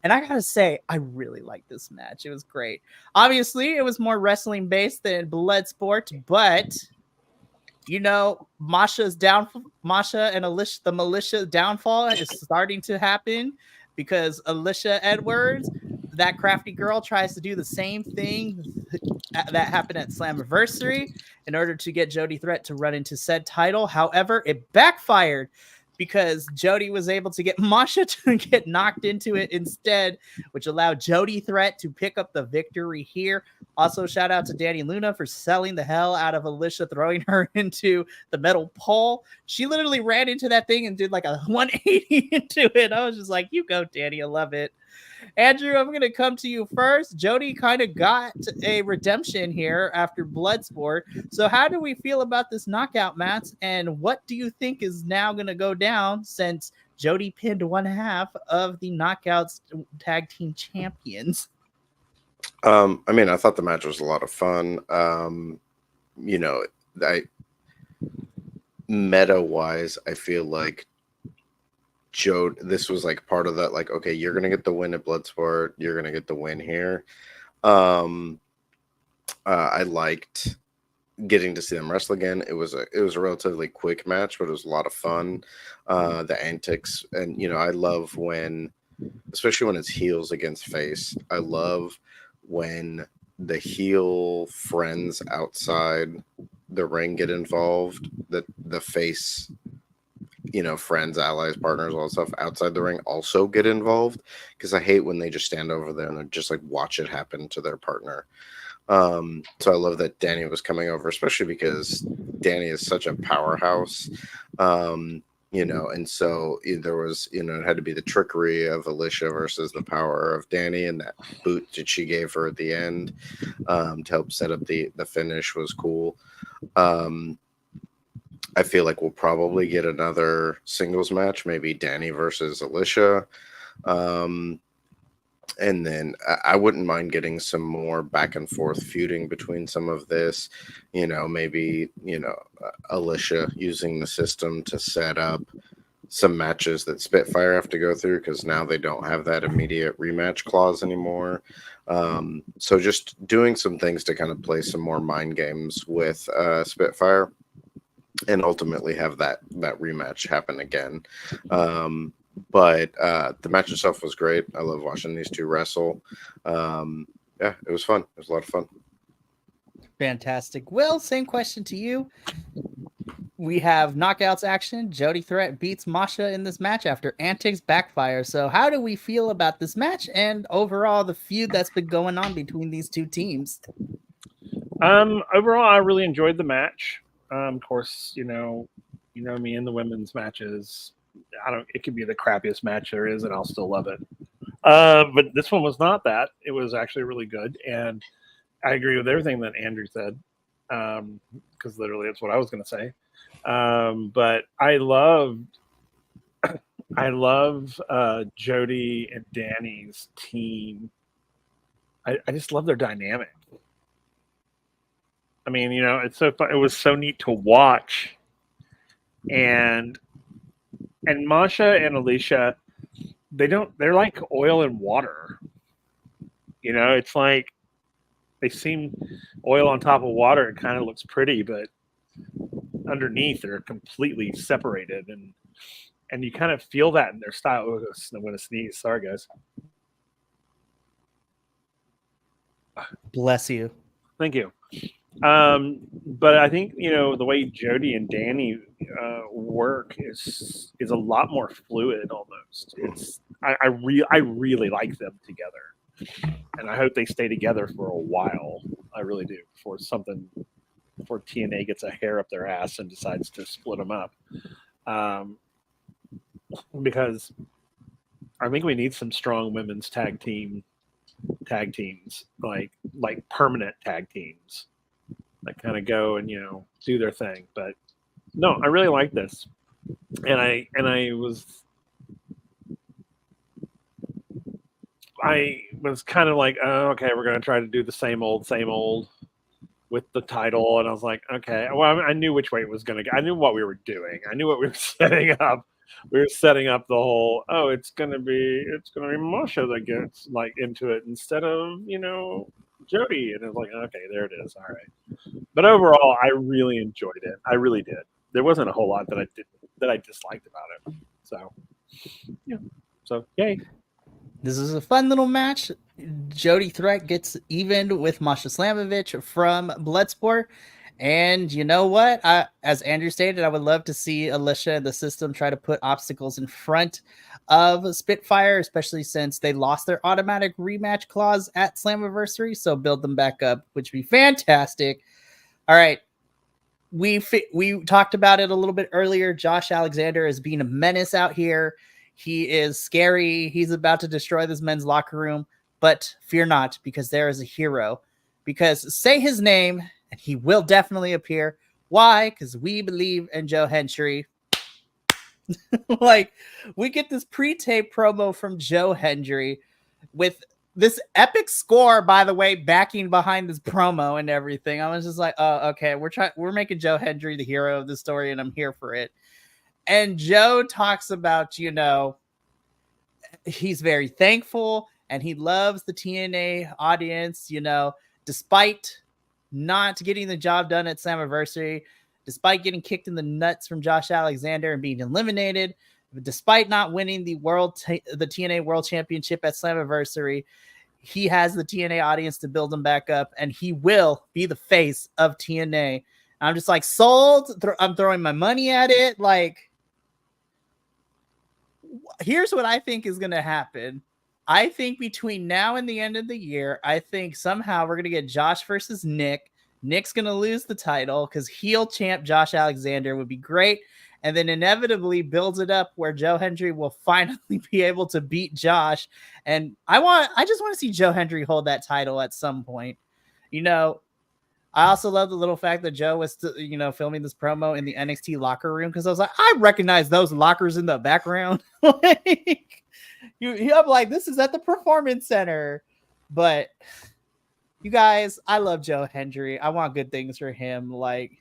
And I gotta say, I really like this match. It was great. Obviously, it was more wrestling based than Bloodsport, but Masha and Alicia, the Militia downfall is starting to happen because Alicia Edwards, that crafty girl, tries to do the same thing that happened at Slammiversary in order to get Jody Threat to run into said title. However, it backfired because Jody was able to get Masha to get knocked into it instead, which allowed Jody Threat to pick up the victory here. Also, shout out to Danny Luna for selling the hell out of Alicia, throwing her into the metal pole. She literally ran into that thing and did like a 180 into it. I was just like, you go, Danny. I love it. Andrew, I'm going to come to you first. Jody kind of got a redemption here after Bloodsport. So how do we feel about this knockout match? And what do you think is now going to go down since Jody pinned one half of the Knockouts Tag Team Champions? I thought the match was a lot of fun. Meta-wise, I feel like this was like part of that, like, okay, you're gonna get the win at Bloodsport, you're gonna get the win here. I liked getting to see them wrestle again. It was a relatively quick match, but it was a lot of fun. The antics, and I love when, especially when it's heels against face. I love when the heel friends outside the ring get involved. The face, friends, allies, partners, all that stuff outside the ring also get involved, because I hate when they just stand over there and they're just like watch it happen to their partner. So I love that Danny was coming over, especially because Danny is such a powerhouse. And so there was, it had to be the trickery of Alicia versus the power of Danny, and that boot that she gave her at the end to help set up the finish was cool. I feel like we'll probably get another singles match, maybe Danny versus Alicia. And then I wouldn't mind getting some more back and forth feuding between some of this, maybe, Alicia using the system to set up some matches that Spitfire have to go through, because now they don't have that immediate rematch clause anymore. So just doing some things to kind of play some more mind games with Spitfire, and ultimately have that rematch happen again. But the match itself was great. I love watching these two wrestle. Yeah, it was fun. It was a lot of fun. Fantastic. Will, same question to you. We have knockouts action. Jody Threat beats Masha in this match after antics backfire. So how do we feel about this match and overall the feud that's been going on between these two teams? Overall, I really enjoyed the match. Of course, you know me in the women's matches. It could be the crappiest match there is, and I'll still love it. But this one was not that. It was actually really good, and I agree with everything that Andrew said, because literally that's what I was going to say. But I love Jody and Danny's team. I just love their dynamic. I mean, it's so fun. It was so neat to watch, and Masha and Alicia, they're like oil and water. It's like they seem oil on top of water. It kind of looks pretty, but underneath they're completely separated, and you kind of feel that in their style. Oh, I'm going to sneeze. Sorry, guys. Bless you. Thank you. But I think the way Jody and Danny work is a lot more fluid. Almost, I really like them together, and I hope they stay together for a while. I really do. Before TNA gets a hair up their ass and decides to split them up, because I think we need some strong women's tag teams, like permanent tag teams that kind of go and do their thing. But no, I really like this, and I was kind of like, oh, okay, we're gonna try to do the same old with the title, and I was like, okay, well, I knew which way it was gonna go. I knew what we were doing. I knew what we were setting up. We were setting up the whole, it's gonna be Masha that gets like into it instead of Jody, and it was like, okay, there it is. All right. But overall, I really enjoyed it. I really did. There wasn't a whole lot that I disliked about it. So, yeah. So, yay. This is a fun little match. Jody Threat gets even with Masha Slamovich from Bloodsport. And you know what? As Andrew stated, I would love to see Alicia and the system try to put obstacles in front of Spitfire, especially since they lost their automatic rematch clause at Slammiversary. So build them back up, which would be fantastic. All right. We talked about it a little bit earlier. Josh Alexander is being a menace out here. He is scary. He's about to destroy this men's locker room. But fear not, because there is a hero. Because say his name, and he will definitely appear. Why? Because we believe in Joe Hendry. Like, we get this pre-tape promo from Joe Hendry with this epic score, by the way, backing behind this promo and everything. I was just like, oh, okay, we're making Joe Hendry the hero of the story, and I'm here for it. And Joe talks about, he's very thankful and he loves the TNA audience, despite not getting the job done at Slammiversary, despite getting kicked in the nuts from Josh Alexander and being eliminated, despite not winning the TNA World Championship at Slammiversary, he has the TNA audience to build him back up, and he will be the face of TNA. I'm just like, sold. I'm throwing my money at it. Like, here's what I think is going to happen. I think between now and the end of the year, I think somehow we're going to get Josh versus Nick. Nick's going to lose the title because heel champ Josh Alexander would be great. And then inevitably builds it up where Joe Hendry will finally be able to beat Josh. And I just want to see Joe Hendry hold that title at some point. You know, I also love the little fact that Joe was, filming this promo in the NXT locker room, because I was like, I recognize those lockers in the background. I'm like, this is at the Performance Center. But you guys, I love Joe Hendry. I want good things for him. Like,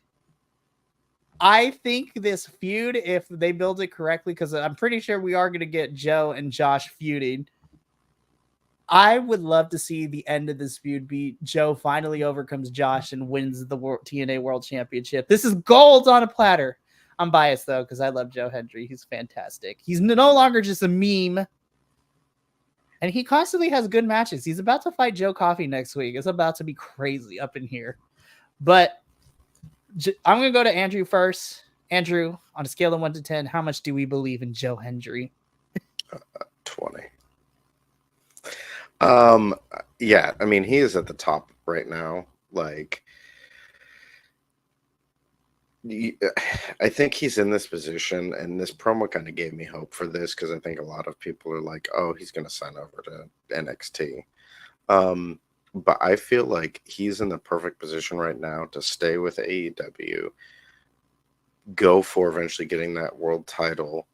I think this feud, if they build it correctly, because I'm pretty sure we are going to get Joe and Josh feuding, I would love to see the end of this feud be Joe finally overcomes Josh and wins the TNA World Championship. This is gold on a platter. I'm biased, though, because I love Joe Hendry. He's fantastic. He's no longer just a meme. And he constantly has good matches. He's about to fight Joe Coffey next week. It's about to be crazy up in here. But I'm going to go to Andrew first. Andrew, on a scale of 1 to 10, how much do we believe in Joe Hendry? 20. Yeah, I mean, he is at the top right now. Like, I think he's in this position, and this promo kind of gave me hope for this, because I think a lot of people are like, oh, he's going to sign over to NXT. But I feel like he's in the perfect position right now to stay with AEW, go for eventually getting that world title,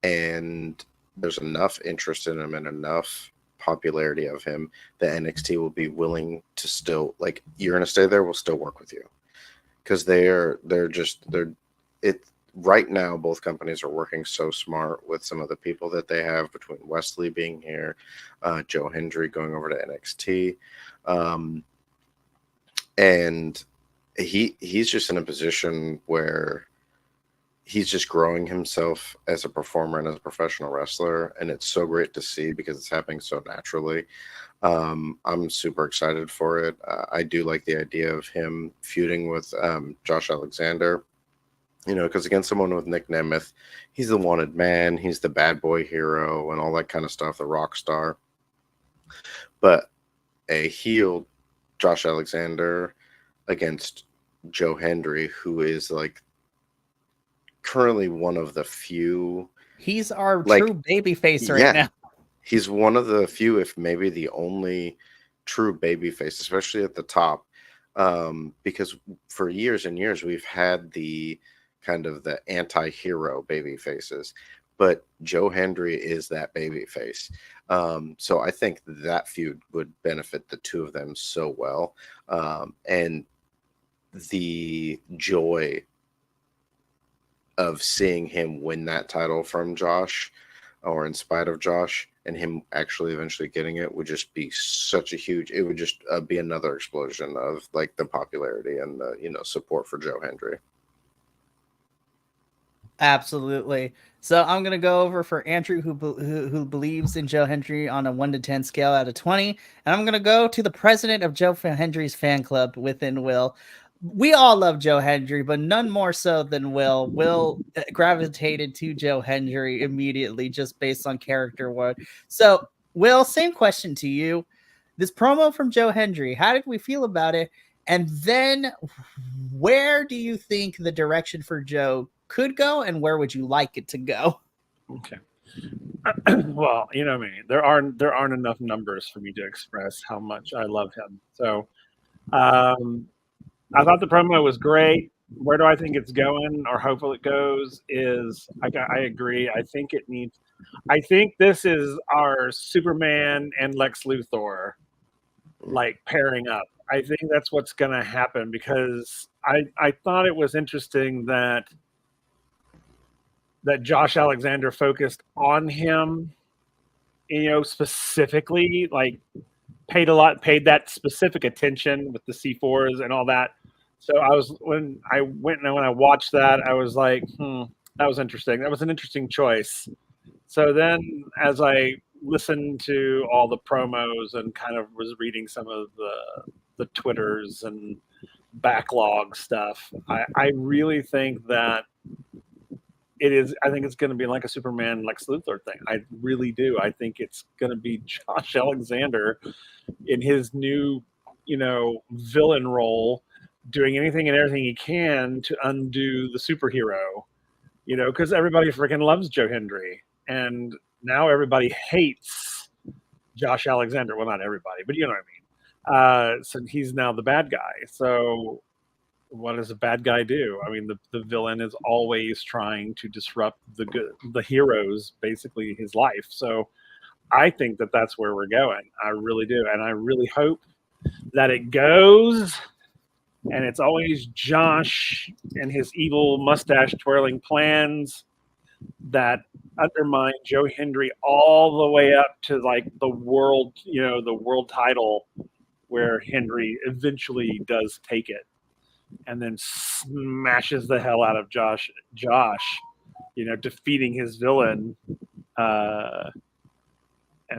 and there's enough interest in him and enough popularity of him that NXT will be willing to still, like, you're going to stay there, we'll still work with you. Because right now, both companies are working so smart with some of the people that they have, between Wesley being here, Joe Hendry going over to NXT. And he's just in a position where he's just growing himself as a performer and as a professional wrestler. And it's so great to see, because it's happening so naturally. I'm super excited for it. I do like the idea of him feuding with Josh Alexander, because against someone with Nick Nemeth, he's the wanted man, he's the bad boy hero and all that kind of stuff, the rock star. But a heel Josh Alexander against Joe Hendry, who is like currently one of the few. He's our true babyface right now. He's one of the few, if maybe the only true babyface, especially at the top. Because for years and years, we've had the kind of the anti-hero baby faces, but Joe Hendry is that baby face. So I think that feud would benefit the two of them so well. And the joy of seeing him win that title from Josh, or in spite of Josh, and him actually eventually getting it, would just be such a huge, it would just be another explosion of like the popularity and the, support for Joe Hendry. Absolutely. So I'm going to go over for Andrew, who believes in Joe Hendry on a 1 to 10 scale out of 20. And I'm going to go to the president of Joe Hendry's fan club within Will. We all love Joe Hendry, but none more so than Will. Will gravitated to Joe Hendry immediately just based on character work. So, Will, same question to you. This promo from Joe Hendry, how did we feel about it? And then where do you think the direction for Joe could go, and where would you like it to go? Okay. Well, you know me. There aren't enough numbers for me to express how much I love him. So, I thought the promo was great. Where do I think it's going, or hopefully it goes, is I agree. I think this is our Superman and Lex Luthor like pairing up. I think that's what's going to happen, because I thought it was interesting that Josh Alexander focused on him, specifically, like paid that specific attention with the C4s and all that. So when I watched that, I was like, that was interesting. That was an interesting choice. So then as I listened to all the promos and kind of was reading some of the Twitters and backlog stuff, I really think that I think it's going to be like a Superman Lex Luthor thing. I really do. I think it's going to be Josh Alexander in his new, villain role, doing anything and everything he can to undo the superhero, because everybody freaking loves Joe Hendry. And now everybody hates Josh Alexander. Well, not everybody, but you know what I mean. So he's now the bad guy. So what does a bad guy do? I mean, the villain is always trying to disrupt the hero's, basically his life. So I think that that's where we're going. I really do. And I really hope that it goes. And it's always Josh and his evil mustache twirling plans that undermine Joe Hendry all the way up to like the world title, where Hendry eventually does take it and then smashes the hell out of Josh, defeating his villain. And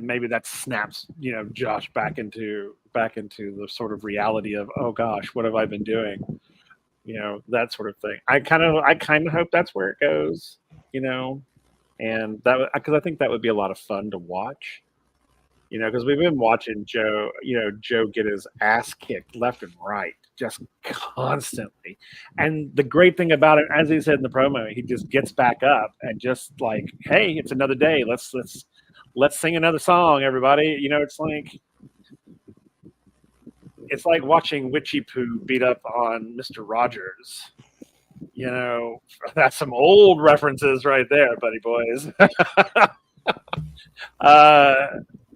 maybe that snaps, Josh back into the sort of reality of, oh gosh, what have I been doing? That sort of thing. I kind of hope that's where it goes, and that, because I think that would be a lot of fun to watch, because we've been watching Joe get his ass kicked left and right, just constantly. And the great thing about it, as he said in the promo, he just gets back up and just like, hey, it's another day. Let's sing another song, everybody. It's like watching Witchy Poo beat up on Mr. Rogers. That's some old references right there, buddy boys.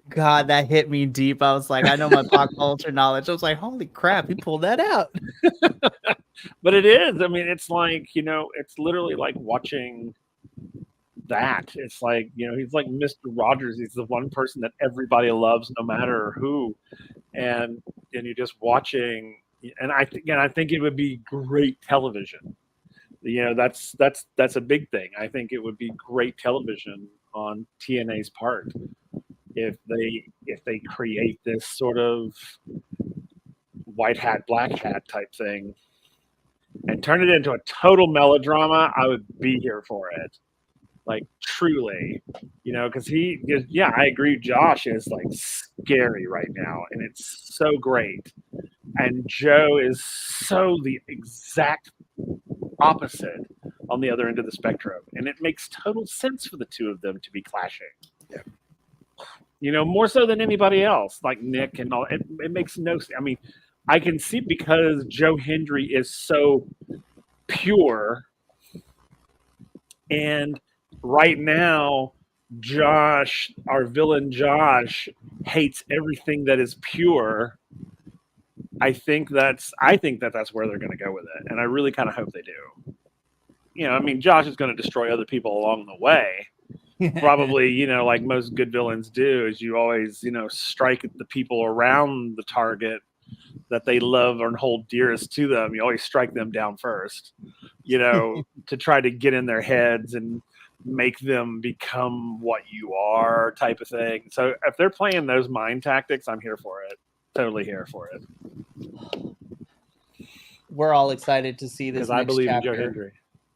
God, that hit me deep. I was like, I know my pop culture knowledge. I was like, holy crap, he pulled that out. But it is. I mean, it's like, it's literally like watching that. It's like, he's like Mr. Rogers. He's the one person that everybody loves, no matter who. And you're just watching. And I think it would be great television. That's a big thing. I think it would be great television on TNA's part if they create this sort of white hat, black hat type thing and turn it into a total melodrama. I would be here for it. Like, truly, because I agree. Josh is like scary right now, and it's so great. And Joe is so the exact opposite on the other end of the spectrum. And it makes total sense for the two of them to be clashing. Yeah. More so than anybody else, like Nick and all. It makes no sense. I mean, I can see, because Joe Hendry is so pure, and right now, Josh, our villain Josh, hates everything that is pure. I think that's where they're going to go with it, and I really kind of hope they do. I mean, Josh is going to destroy other people along the way. Probably, like most good villains do, is you always, strike at the people around the target that they love and hold dearest to them. You always strike them down first, to try to get in their heads and make them become what you are, type of thing. So if they're playing those mind tactics, I'm here for it. Totally here for it. We're all excited to see this. Because I believe in Joe Hendry.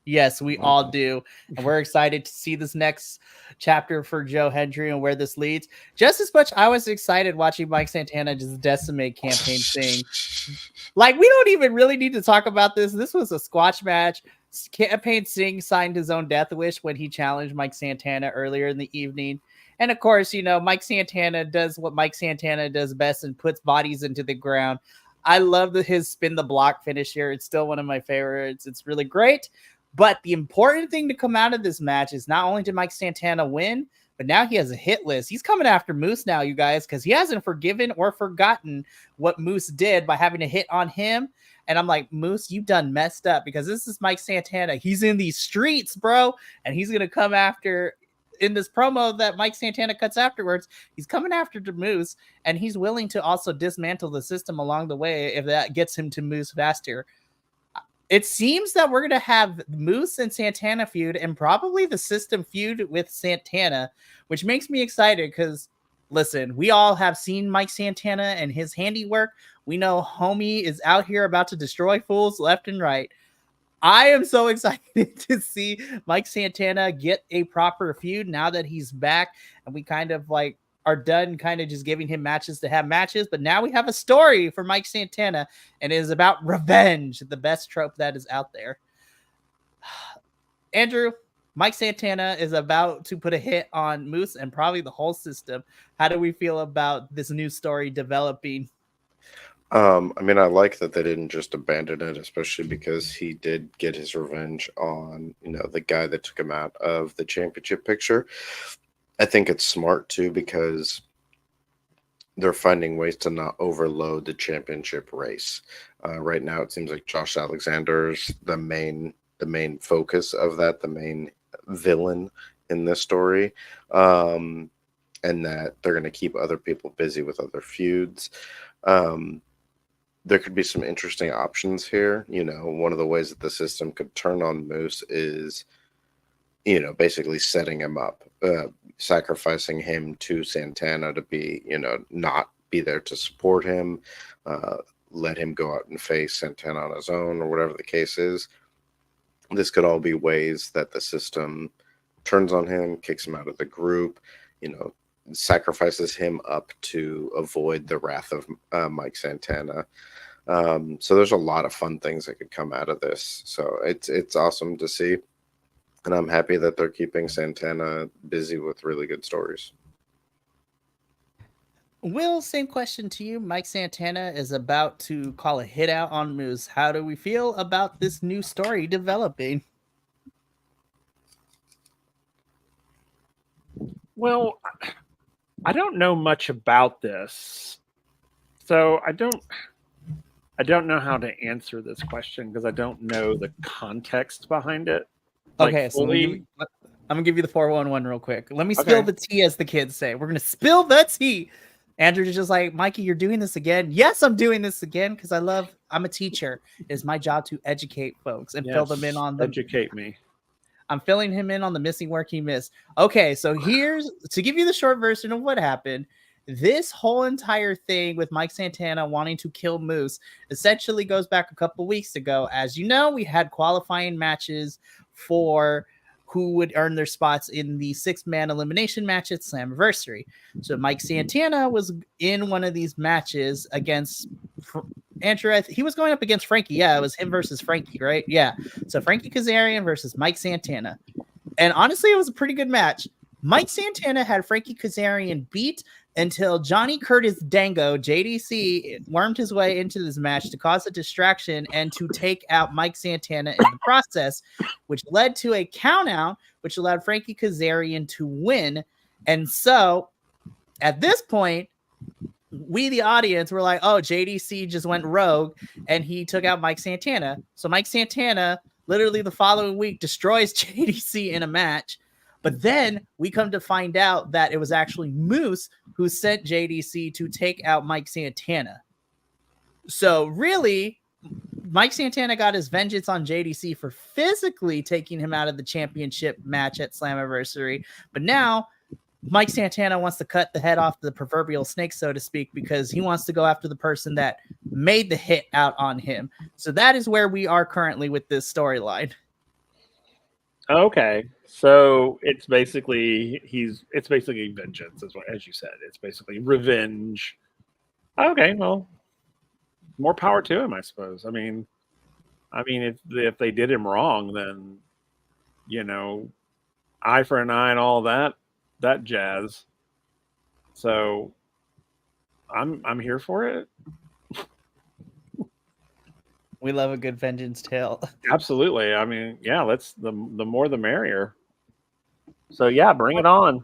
Yes, we all do. And we're excited to see this next chapter for Joe Hendry and where this leads. Just as much I was excited watching Mike Santana just decimate Campaign Sing. Like, we don't even really need to talk about this. This was a squash match. Campaign Sing signed his own death wish when he challenged Mike Santana earlier in the evening. And of course, Mike Santana does what Mike Santana does best and puts bodies into the ground. I love his spin the block finish here. It's still one of my favorites. It's really great. But the important thing to come out of this match is not only did Mike Santana win, but now he has a hit list. He's coming after Moose now, you guys, because he hasn't forgiven or forgotten what Moose did by having a hit on him. And I'm like, Moose, you done messed up, because this is Mike Santana. He's in these streets, bro, and he's going to come after in this promo that Mike Santana cuts afterwards, he's coming after the Moose, and he's willing to also dismantle the system along the way if that gets him to Moose faster. It seems that we're going to have Moose and Santana feud and probably the system feud with Santana, which makes me excited because, listen, we all have seen Mike Santana and his handiwork. We know homie is out here about to destroy fools left and right. I am so excited to see Mike Santana get a proper feud now that he's back, and we kind of like are done kind of just giving him matches to have matches, but now we have a story for Mike Santana, and it is about revenge, the best trope that is out there. Andrew, Mike Santana is about to put a hit on Moose and probably the whole system. How do we feel about this new story developing? I mean, I like that they didn't just abandon it, especially because he did get his revenge on, the guy that took him out of the championship picture. I think it's smart too because they're finding ways to not overload the championship race. Right now, it seems like Josh Alexander's the main focus of that, the main villain in this story, and that they're going to keep other people busy with other feuds. There could be some interesting options here. One of the ways that the system could turn on Moose is, basically setting him up, sacrificing him to Santana to be, not be there to support him, let him go out and face Santana on his own or whatever the case is. This could all be ways that the system turns on him, kicks him out of the group, sacrifices him up to avoid the wrath of Mike Santana. So there's a lot of fun things that could come out of this. So it's awesome to see. And I'm happy that they're keeping Santana busy with really good stories. Will, same question to you. Mike Santana is about to call a hit out on Moose. How do we feel about this new story developing? Well, I don't know much about this, so I don't know how to answer this question because I don't know the context behind it. Okay, so I'm gonna give you the 411 real quick. Let me spill the tea, as the kids say. We're gonna spill the tea. Andrew's just like, Mikey, you're doing this again. Yes, I'm doing this again because I'm a teacher. It's my job to educate folks and fill them in on them. Educate me. I'm filling him in on the missing work he missed. Okay, so here's to give you the short version of what happened. This whole entire thing with Mike Santana wanting to kill Moose essentially goes back a couple weeks ago. As you know, we had qualifying matches for who would earn their spots in the 6-man elimination match at Slammiversary. So Mike Santana was in one of these matches against Andrew. He was going up against Frankie. Yeah, it was him versus Frankie, right? Yeah. So Frankie Kazarian versus Mike Santana. And honestly, it was a pretty good match. Mike Santana had Frankie Kazarian beat until Johnny Curtis Dango, JDC, wormed his way into this match to cause a distraction and to take out Mike Santana in the process, which led to a countout, which allowed Frankie Kazarian to win. And so at this point, we, the audience, were like, oh, JDC just went rogue and he took out Mike Santana. So Mike Santana, literally the following week, destroys JDC in a match. But then we come to find out that it was actually Moose who sent JDC to take out Mike Santana. So really, Mike Santana got his vengeance on JDC for physically taking him out of the championship match at Slammiversary. But now Mike Santana wants to cut the head off the proverbial snake, so to speak, because he wants to go after the person that made the hit out on him. So that is where we are currently with this storyline. Okay, so it's basically vengeance, as you said. It's basically revenge. Okay, well, more power to him, I suppose. I mean, if they did him wrong, then eye for an eye and all that jazz. So I'm here for it. We love a good vengeance tale. Absolutely. I mean, yeah, let's the more the merrier. So yeah, bring it on.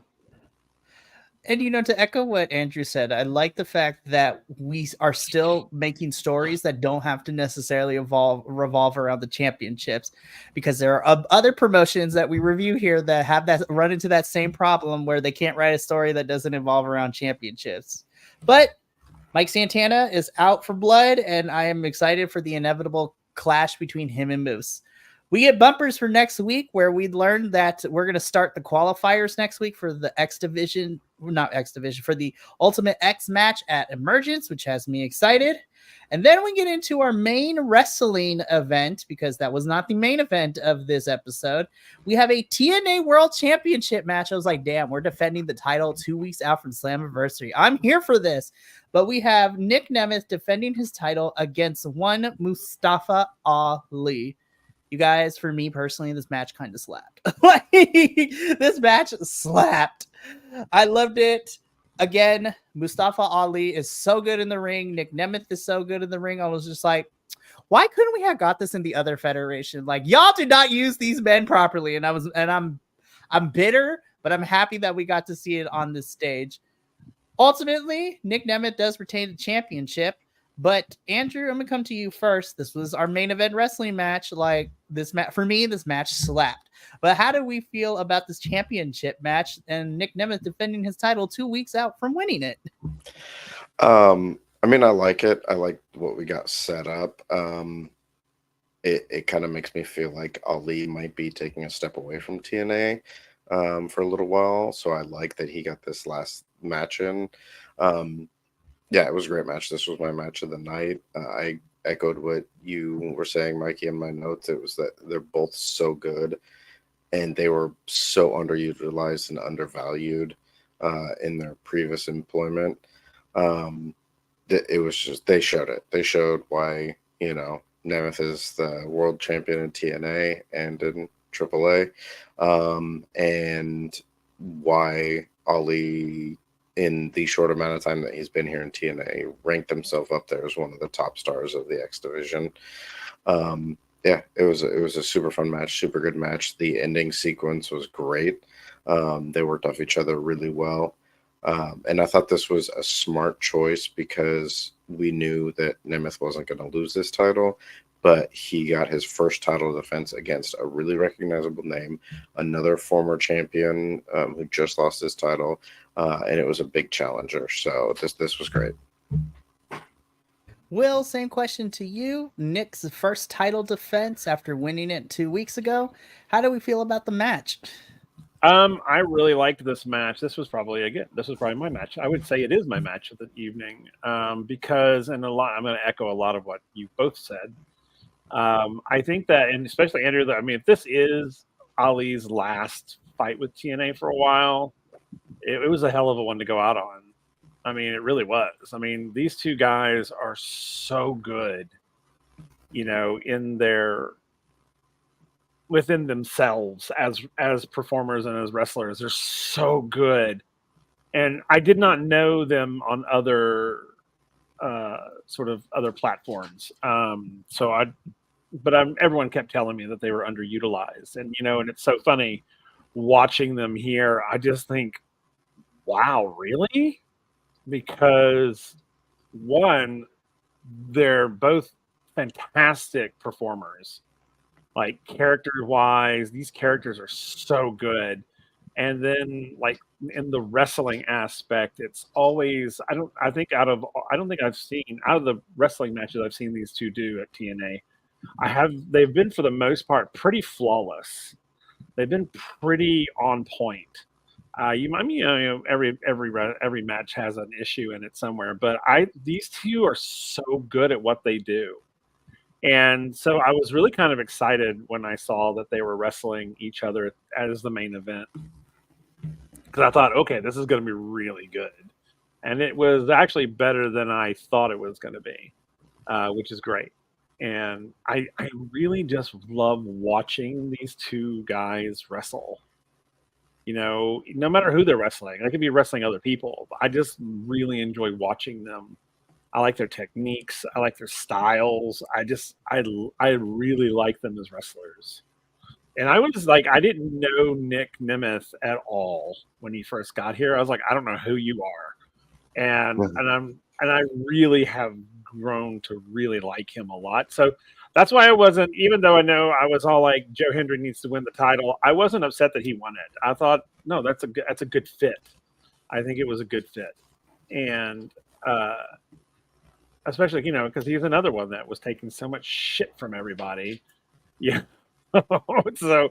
And to echo what Andrew said, I like the fact that we are still making stories that don't have to necessarily revolve around the championships, because there are other promotions that we review here that have that run into that same problem where they can't write a story that doesn't involve around championships. But Mike Santana is out for blood, and I am excited for the inevitable clash between him and Moose. We get bumpers for next week where we learned that we're going to start the qualifiers next week for the for the Ultimate X match at Emergence, which has me excited. And then we get into our main wrestling event, because that was not the main event of this episode. We have a TNA World Championship match. I was like, damn, we're defending the title 2 weeks out from Slammiversary. I'm here for this. But we have Nick Nemeth defending his title against one Mustafa Ali. You guys, for me personally, this match kind of slapped. This match slapped. I loved it. Again, Mustafa Ali is so good in the ring. Nick Nemeth is so good in the ring. I was just like, why couldn't we have got this in the other federation? Like, y'all did not use these men properly. And I'm bitter, but I'm happy that we got to see it on this stage. Ultimately, Nick Nemeth does retain the championship. But Andrew, I'm gonna come to you first. This was our main event wrestling match. Like, this match for me, this match slapped. But how do we feel about this championship match and Nick Nemeth defending his title 2 weeks out from winning it? I mean, I like it. I like what we got set up. It kind of makes me feel like Ali might be taking a step away from TNA for a little while. So I like that he got this last match in. Yeah, it was a great match. This was my match of the night. I echoed what you were saying, Mikey, in my notes. It was that they're both so good, and they were so underutilized and undervalued in their previous employment. It was just, they showed it. They showed why, Nemeth is the world champion in TNA and in AAA, and why Ali, in the short amount of time that he's been here in TNA, ranked himself up there as one of the top stars of the X division. Yeah, it was a super fun match, super good match. The ending sequence was great. They worked off each other really well. And I thought this was a smart choice because we knew that Nemeth wasn't going to lose this title, but he got his first title defense against a really recognizable name, another former champion who just lost his title, and it was a big challenger. So this was great. Will, same question to you. Nick's first title defense after winning it 2 weeks ago. How do we feel about the match? I really liked this match. This was probably my match. I would say it is my match of the evening because, I'm going to echo a lot of what you both said. I think that, and especially Andrew, if this is Ali's last fight with TNA for a while, it was a hell of a one to go out on. It really was. These two guys are so good, within themselves as performers and as wrestlers. They're so good. And I did not know them on other other platforms. Everyone kept telling me that they were underutilized. And, and it's so funny watching them here. I just think, wow, really? Because one, they're both fantastic performers. Like, character-wise, these characters are so good. And then, like, in the wrestling aspect, it's always, I don't think out of the wrestling matches I've seen these two do at TNA, they've been, for the most part, pretty flawless. They've been pretty on point. Every match has an issue in it somewhere, but these two are so good at what they do. And so I was really kind of excited when I saw that they were wrestling each other as the main event, because I thought, okay, this is going to be really good. And it was actually better than I thought it was going to be, which is great. And I really just love watching these two guys wrestle. No matter who they're wrestling, I could be wrestling other people, but I just really enjoy watching them. I like their techniques. I like their styles. I really like them as wrestlers. And I was like, I didn't know Nick Nemeth at all when he first got here. I was like, I don't know who you are. And I really have grown to really like him a lot. So that's why I wasn't, even though I know I was all like Joe Hendry needs to win the title, I wasn't upset that he won it. I thought, no, that's a good fit. I think it was a good fit. And especially, because he's another one that was taking so much shit from everybody. Yeah. So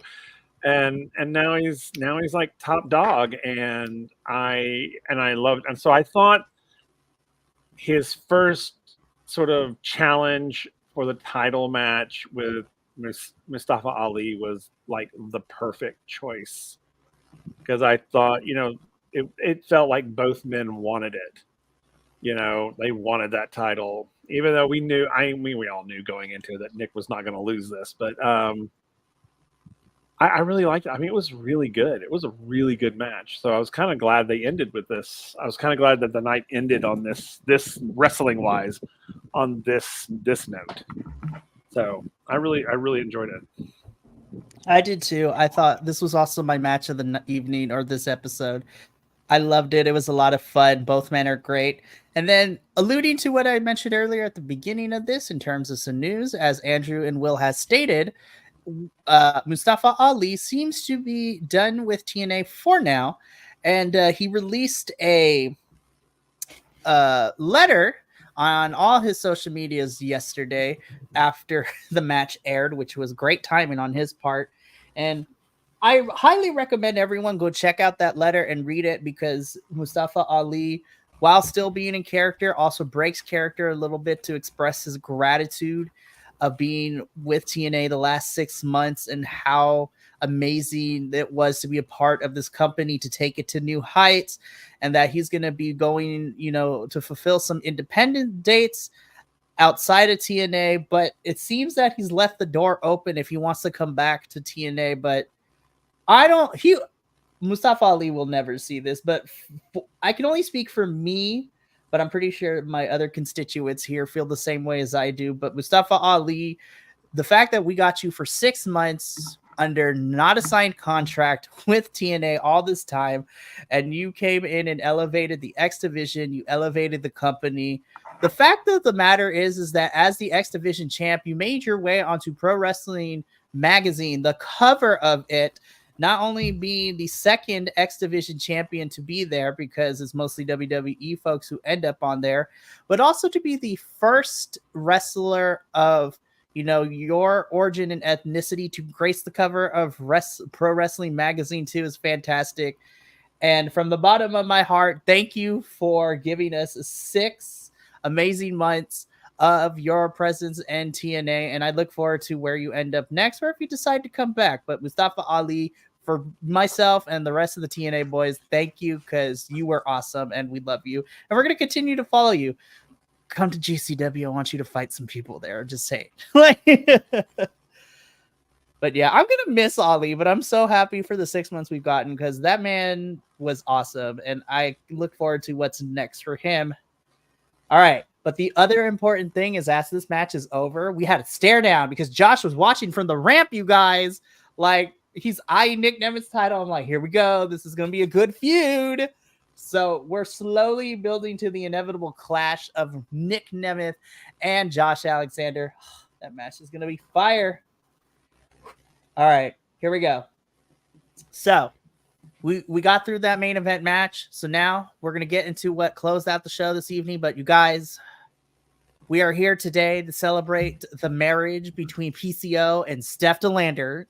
and now he's like top dog, and I loved, and so I thought his first sort of challenge for the title match with Mustafa Ali was like the perfect choice, because I thought, it felt like both men wanted it. They wanted that title, even though we all knew going into it that Nick was not going to lose this, but I really liked it. I mean, it was really good. It was a really good match. So I was kind of glad they ended with this. I was kind of glad that the night ended on this wrestling wise, on this note. So I really enjoyed it. I did too. I thought this was also my match of the evening, or this episode. I loved it. It was a lot of fun. Both men are great. And then, alluding to what I mentioned earlier at the beginning of this, in terms of some news, as Andrew and Will has stated, Mustafa Ali seems to be done with TNA for now, and he released a letter on all his social medias yesterday after the match aired, which was great timing on his part. And I highly recommend everyone go check out that letter and read it, because Mustafa Ali, while still being in character, also breaks character a little bit to express his gratitude of being with TNA the last 6 months, and how amazing it was to be a part of this company, to take it to new heights, and that he's going to be going, to fulfill some independent dates outside of TNA. But it seems that he's left the door open if he wants to come back to TNA. But Mustafa Ali will never see this, but I can only speak for me, but I'm pretty sure my other constituents here feel the same way as I do. But Mustafa Ali, the fact that we got you for 6 months under not a signed contract with TNA all this time, and you came in and elevated the X Division, you elevated the company. The fact of the matter is that as the X Division champ, you made your way onto Pro Wrestling Magazine, the cover of it, not only being the second X Division champion to be there, because it's mostly WWE folks who end up on there, but also to be the first wrestler of, your origin and ethnicity to grace the cover of Pro Wrestling Magazine too is fantastic. And from the bottom of my heart, thank you for giving us 6 amazing months of your presence in TNA. And I look forward to where you end up next, or if you decide to come back. But Mustafa Ali, for myself and the rest of the TNA boys, thank you, because you were awesome and we love you. And we're going to continue to follow you. Come to GCW. I want you to fight some people there. Just say it. But yeah, I'm going to miss Ali, but I'm so happy for the 6 months we've gotten, because that man was awesome. And I look forward to what's next for him. All right. But the other important thing is, after this match is over, we had a stare down, because Josh was watching from the ramp, you guys. Like, he's eyeing Nick Nemeth's title. I'm like, here we go. This is going to be a good feud. So we're slowly building to the inevitable clash of Nick Nemeth and Josh Alexander. That match is going to be fire. All right, here we go. So we got through that main event match. So now we're going to get into what closed out the show this evening. But you guys, we are here today to celebrate the marriage between PCO and Steph DeLander.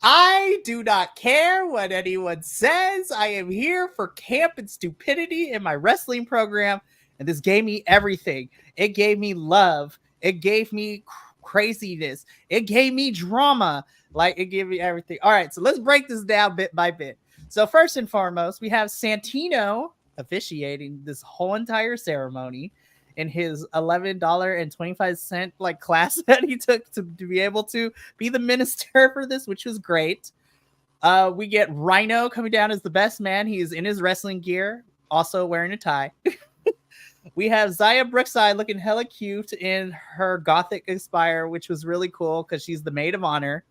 I do not care what anyone says. I am here for camp and stupidity in my wrestling program. And this gave me everything. It gave me love. It gave me craziness. It gave me drama. Like, it gave me everything. All right, so let's break this down bit by bit. So first and foremost, we have Santino officiating this whole entire ceremony in his $11.25 like class that he took to be able to be the minister for this, which was great. We get Rhino coming down as the best man. He is in his wrestling gear, also wearing a tie. We have Zaya Brookside looking hella cute in her gothic Aspire, which was really cool because she's the maid of honor.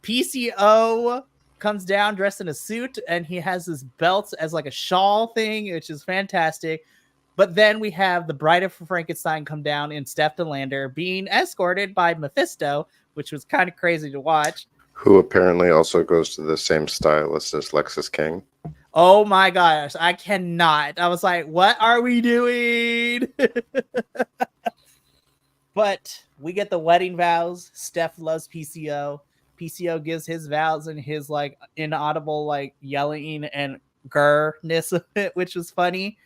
PCO comes down dressed in a suit, and he has his belt as like a shawl thing, which is fantastic. But then we have the Bride of Frankenstein come down in Steph DeLander being escorted by Mephisto, which was kind of crazy to watch. Who apparently also goes to the same stylist as Lexus King. Oh my gosh, I cannot. I was like, what are we doing? But we get the wedding vows. Steph loves PCO. PCO gives his vows and his like inaudible like yelling and grrness of it, which was funny.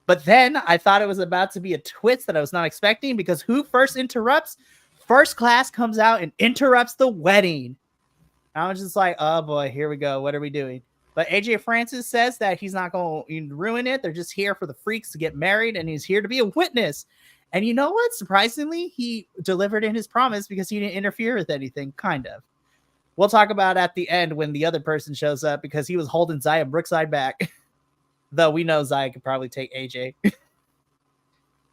But then I thought it was about to be a twist that I was not expecting, because who first interrupts? First Class comes out and interrupts the wedding. I was just like, oh boy, here we go. What are we doing? But AJ Francis says that he's not going to ruin it. They're just here for the freaks to get married, and he's here to be a witness. And you know what? Surprisingly, he delivered in his promise because he didn't interfere with anything, kind of. We'll talk about at the end when the other person shows up, because he was holding Zaya Brookside back. Though we know Zaya could probably take AJ.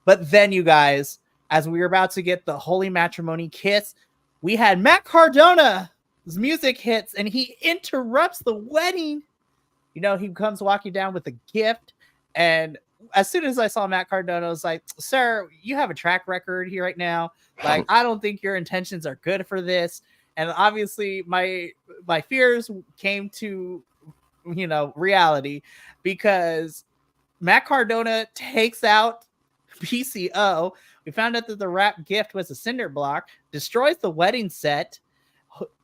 But then, you guys, as we were about to get the holy matrimony kiss, we had Matt Cardona's music hits, and he interrupts the wedding. You know, he comes walking down with a gift, and as soon as I saw Matt Cardona, I was like, sir, you have a track record here right now. Like, I don't think your intentions are good for this. And obviously my fears came to, you know, reality, because Matt Cardona takes out PCO. We found out that the wrap gift was a cinder block, destroys the wedding set,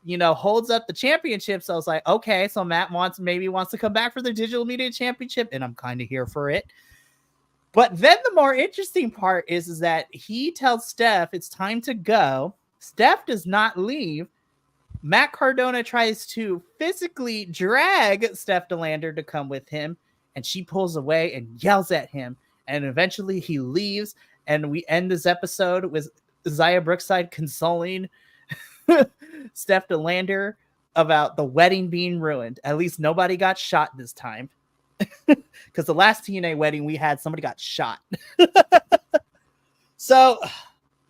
you know, holds up the championship. So I was like, okay, so Matt wants to come back for the Digital Media Championship, and I'm kind of here for it. But then the more interesting part is that he tells Steph it's time to go. Steph does not leave. Matt Cardona tries to physically drag Steph DeLander to come with him, and she pulls away and yells at him. And eventually he leaves, and we end this episode with Zaya Brookside consoling Steph DeLander about the wedding being ruined. At least nobody got shot this time. Because the last TNA wedding we had, somebody got shot. So,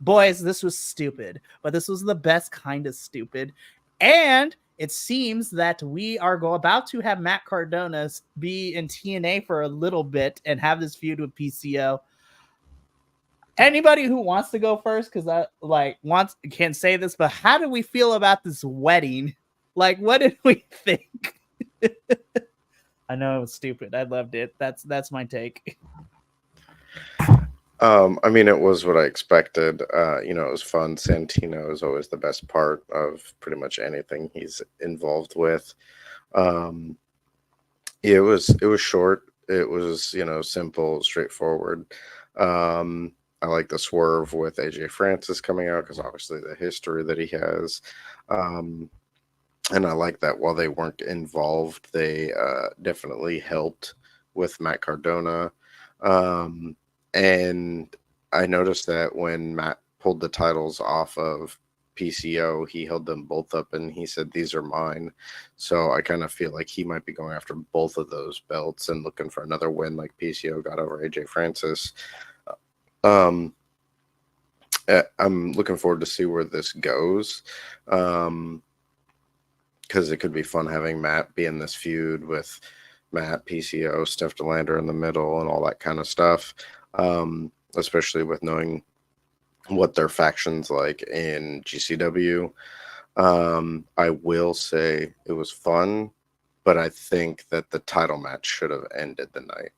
boys, this was stupid. But this was the best kind of stupid. And it seems that we are about to have Matt Cardona be in TNA for a little bit and have this feud with PCO. Anybody who wants to go first, because I can't say this, but how do we feel about this wedding? Like, what did we think? I know it was stupid. I loved it. That's my take. I mean, it was what I expected. You know, it was fun. Santino is always the best part of pretty much anything he's involved with. It was short. It was, you know, simple, straightforward. I like the swerve with AJ Francis coming out, because obviously the history that he has. And I like that while they weren't involved, they definitely helped with Matt Cardona. And I noticed that when Matt pulled the titles off of PCO, he held them both up and he said, "These are mine." So I kind of feel like he might be going after both of those belts and looking for another win like PCO got over AJ Francis. I'm looking forward to see where this goes. Because it could be fun having Matt be in this feud with Matt, PCO, Steph DeLander in the middle, and all that kind of stuff. Especially with knowing what their faction's like in GCW. I will say it was fun, but I think that the title match should have ended the night.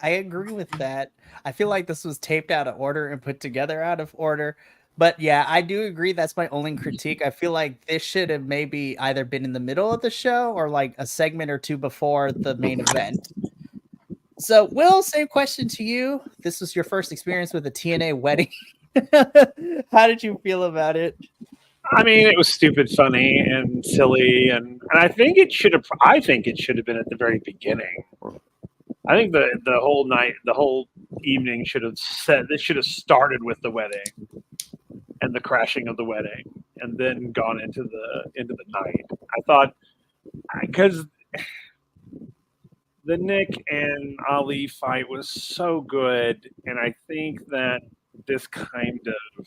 I agree with that. I feel like this was taped out of order and put together out of order. But yeah, I do agree. That's my only critique. I feel like this should have maybe either been in the middle of the show or like a segment or two before the main event. So, Will, same question to you. This was your first experience with a TNA wedding. How did you feel about it? I mean, it was stupid, funny, and silly, and I think it should have. I think it should have been at the very beginning. I think the whole night, the whole evening should have said. This should have started with the wedding and the crashing of the wedding, and then gone into the night. I thought, because the Nick and Ali fight was so good, and I think that this kind of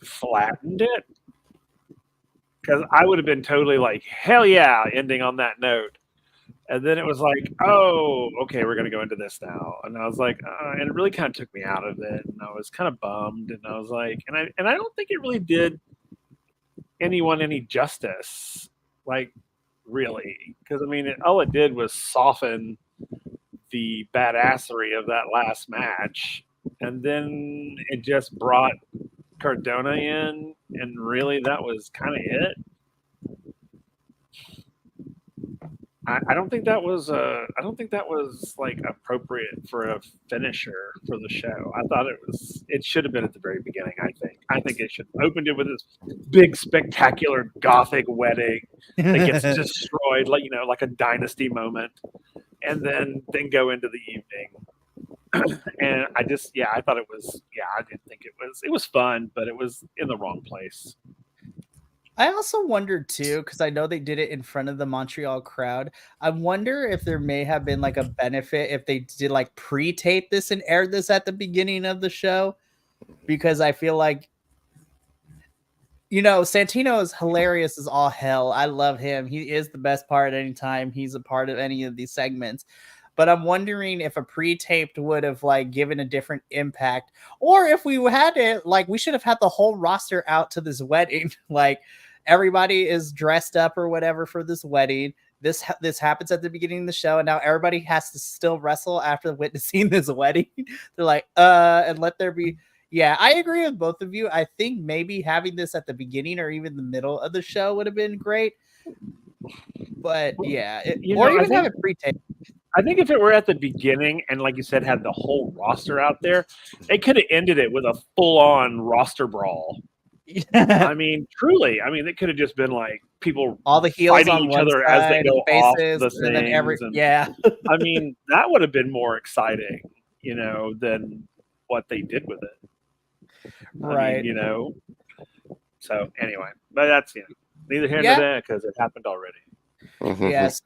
flattened it, because I would have been totally like, hell yeah, ending on that note. And then it was like, oh, okay, we're going to go into this now. And I was like, and it really kind of took me out of it. And I was kind of bummed. And I was like, and I don't think it really did anyone any justice, like, really. Because, I mean, all it did was soften the badassery of that last match. And then it just brought Cardona in. And really, that was kind of it. I don't think that was like appropriate for a finisher for the show. I thought it should have been at the very beginning. I think it should have opened it with this big spectacular gothic wedding that gets destroyed, like a dynasty moment, and then go into the evening. And I thought it was I didn't think it was fun, but it was in the wrong place. I also wondered too, because I know they did it in front of the Montreal crowd. I wonder if there may have been like a benefit if they did like pre-tape this and aired this at the beginning of the show, because I feel like, Santino is hilarious as all hell. I love him. He is the best part anytime he's a part of any of these segments. But I'm wondering if a pre-taped would have like given a different impact, or if we had it, like we should have had the whole roster out to this wedding. Like everybody is dressed up or whatever for this wedding. This happens at the beginning of the show, and now everybody has to still wrestle after witnessing this wedding. They're like, and let there be. Yeah, I agree with both of you. I think maybe having this at the beginning or even the middle of the show would have been great. But yeah, even have it pre-taped. I think if it were at the beginning and, like you said, had the whole roster out there, they could have ended it with a full-on roster brawl. I mean, truly. I mean, it could have just been like people all the heels fighting on each one other side, as they go off the and then yeah. I mean, that would have been more exciting, than what they did with it. Right. I mean, So anyway, but that's neither here nor there because it happened already. Yes.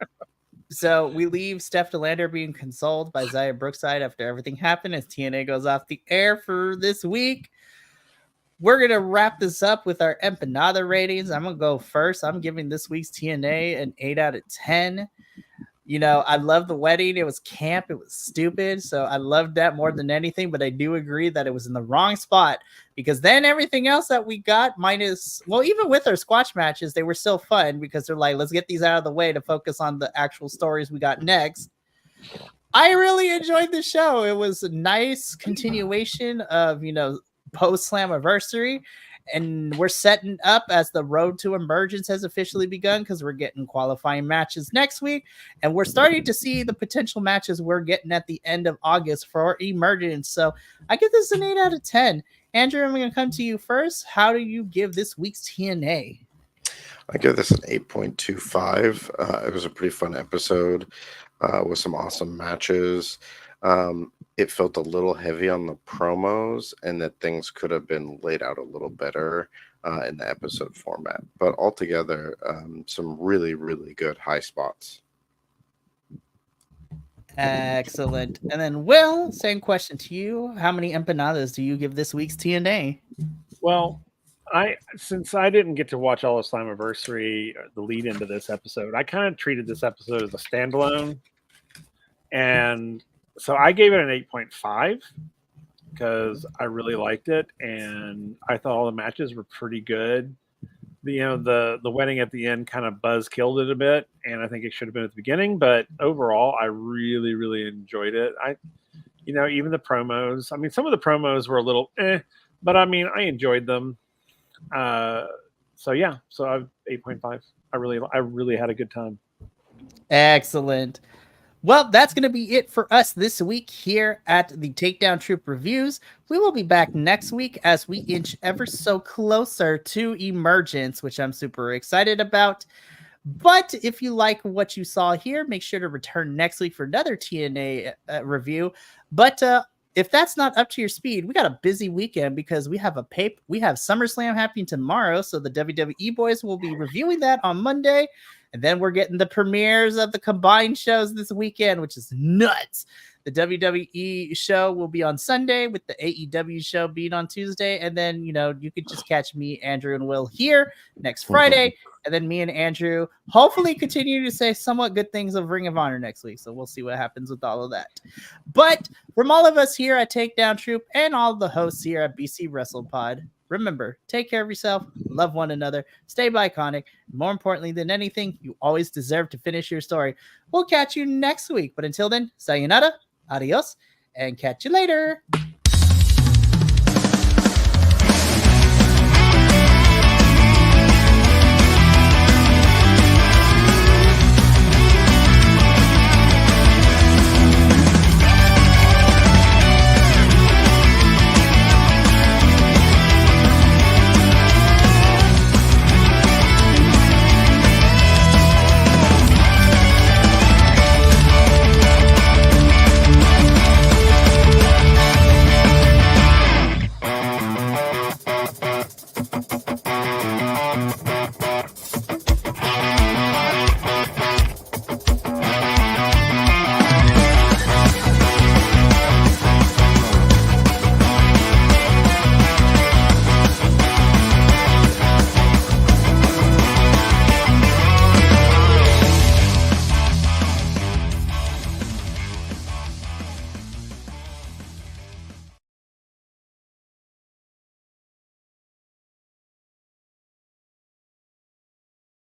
So we leave Steph DeLander being consoled by Zaya Brookside after everything happened as TNA goes off the air for this week. We're going to wrap this up with our empanada ratings. I'm going to go first. I'm giving this week's TNA an 8 out of 10. I love the wedding. It was camp. It was stupid. So I loved that more than anything. But I do agree that it was in the wrong spot, because then everything else that we got even with our squash matches, they were still fun because they're like, let's get these out of the way to focus on the actual stories we got next. I really enjoyed the show. It was a nice continuation of, post Slammiversary. And we're setting up as the road to emergence has officially begun, because we're getting qualifying matches next week. And we're starting to see the potential matches we're getting at the end of August for emergence. So I give this an 8 out of 10. Andrew, I'm going to come to you first. How do you give this week's TNA? I give this an 8.25. It was a pretty fun episode with some awesome matches. It felt a little heavy on the promos, and that things could have been laid out a little better in the episode format. But altogether, some really, really good high spots. Excellent. And then, Will, same question to you. How many empanadas do you give this week's TNA? Well, since I didn't get to watch all of Slammiversary, the lead into this episode, I kind of treated this episode as a standalone. And so I gave it an 8.5 because I really liked it, and I thought all the matches were pretty good. The wedding at the end kind of buzz killed it a bit, and I think it should have been at the beginning. But overall, I really, really enjoyed it. Even the promos. I mean, some of the promos were a little but I mean, I enjoyed them. So I've 8.5. I really had a good time. Excellent. Well, that's going to be it for us this week here at the Takedown Troupe Reviews. We will be back next week as we inch ever so closer to emergence, which I'm super excited about. But if you like what you saw here, make sure to return next week for another TNA review. But if that's not up to your speed, we got a busy weekend because we have SummerSlam happening tomorrow. So the WWE boys will be reviewing that on Monday. And then we're getting the premieres of the combined shows this weekend, which is nuts. The WWE show will be on Sunday with the AEW show being on Tuesday. And then, you could just catch me, Andrew, and Will here next Friday. And then me and Andrew hopefully continue to say somewhat good things of Ring of Honor next week. So we'll see what happens with all of that. But from all of us here at Takedown Troupe and all the hosts here at BC WrestlePod, remember, take care of yourself, love one another, stay iconic. More importantly than anything, you always deserve to finish your story. We'll catch you next week. But until then, sayonara, adios, and catch you later.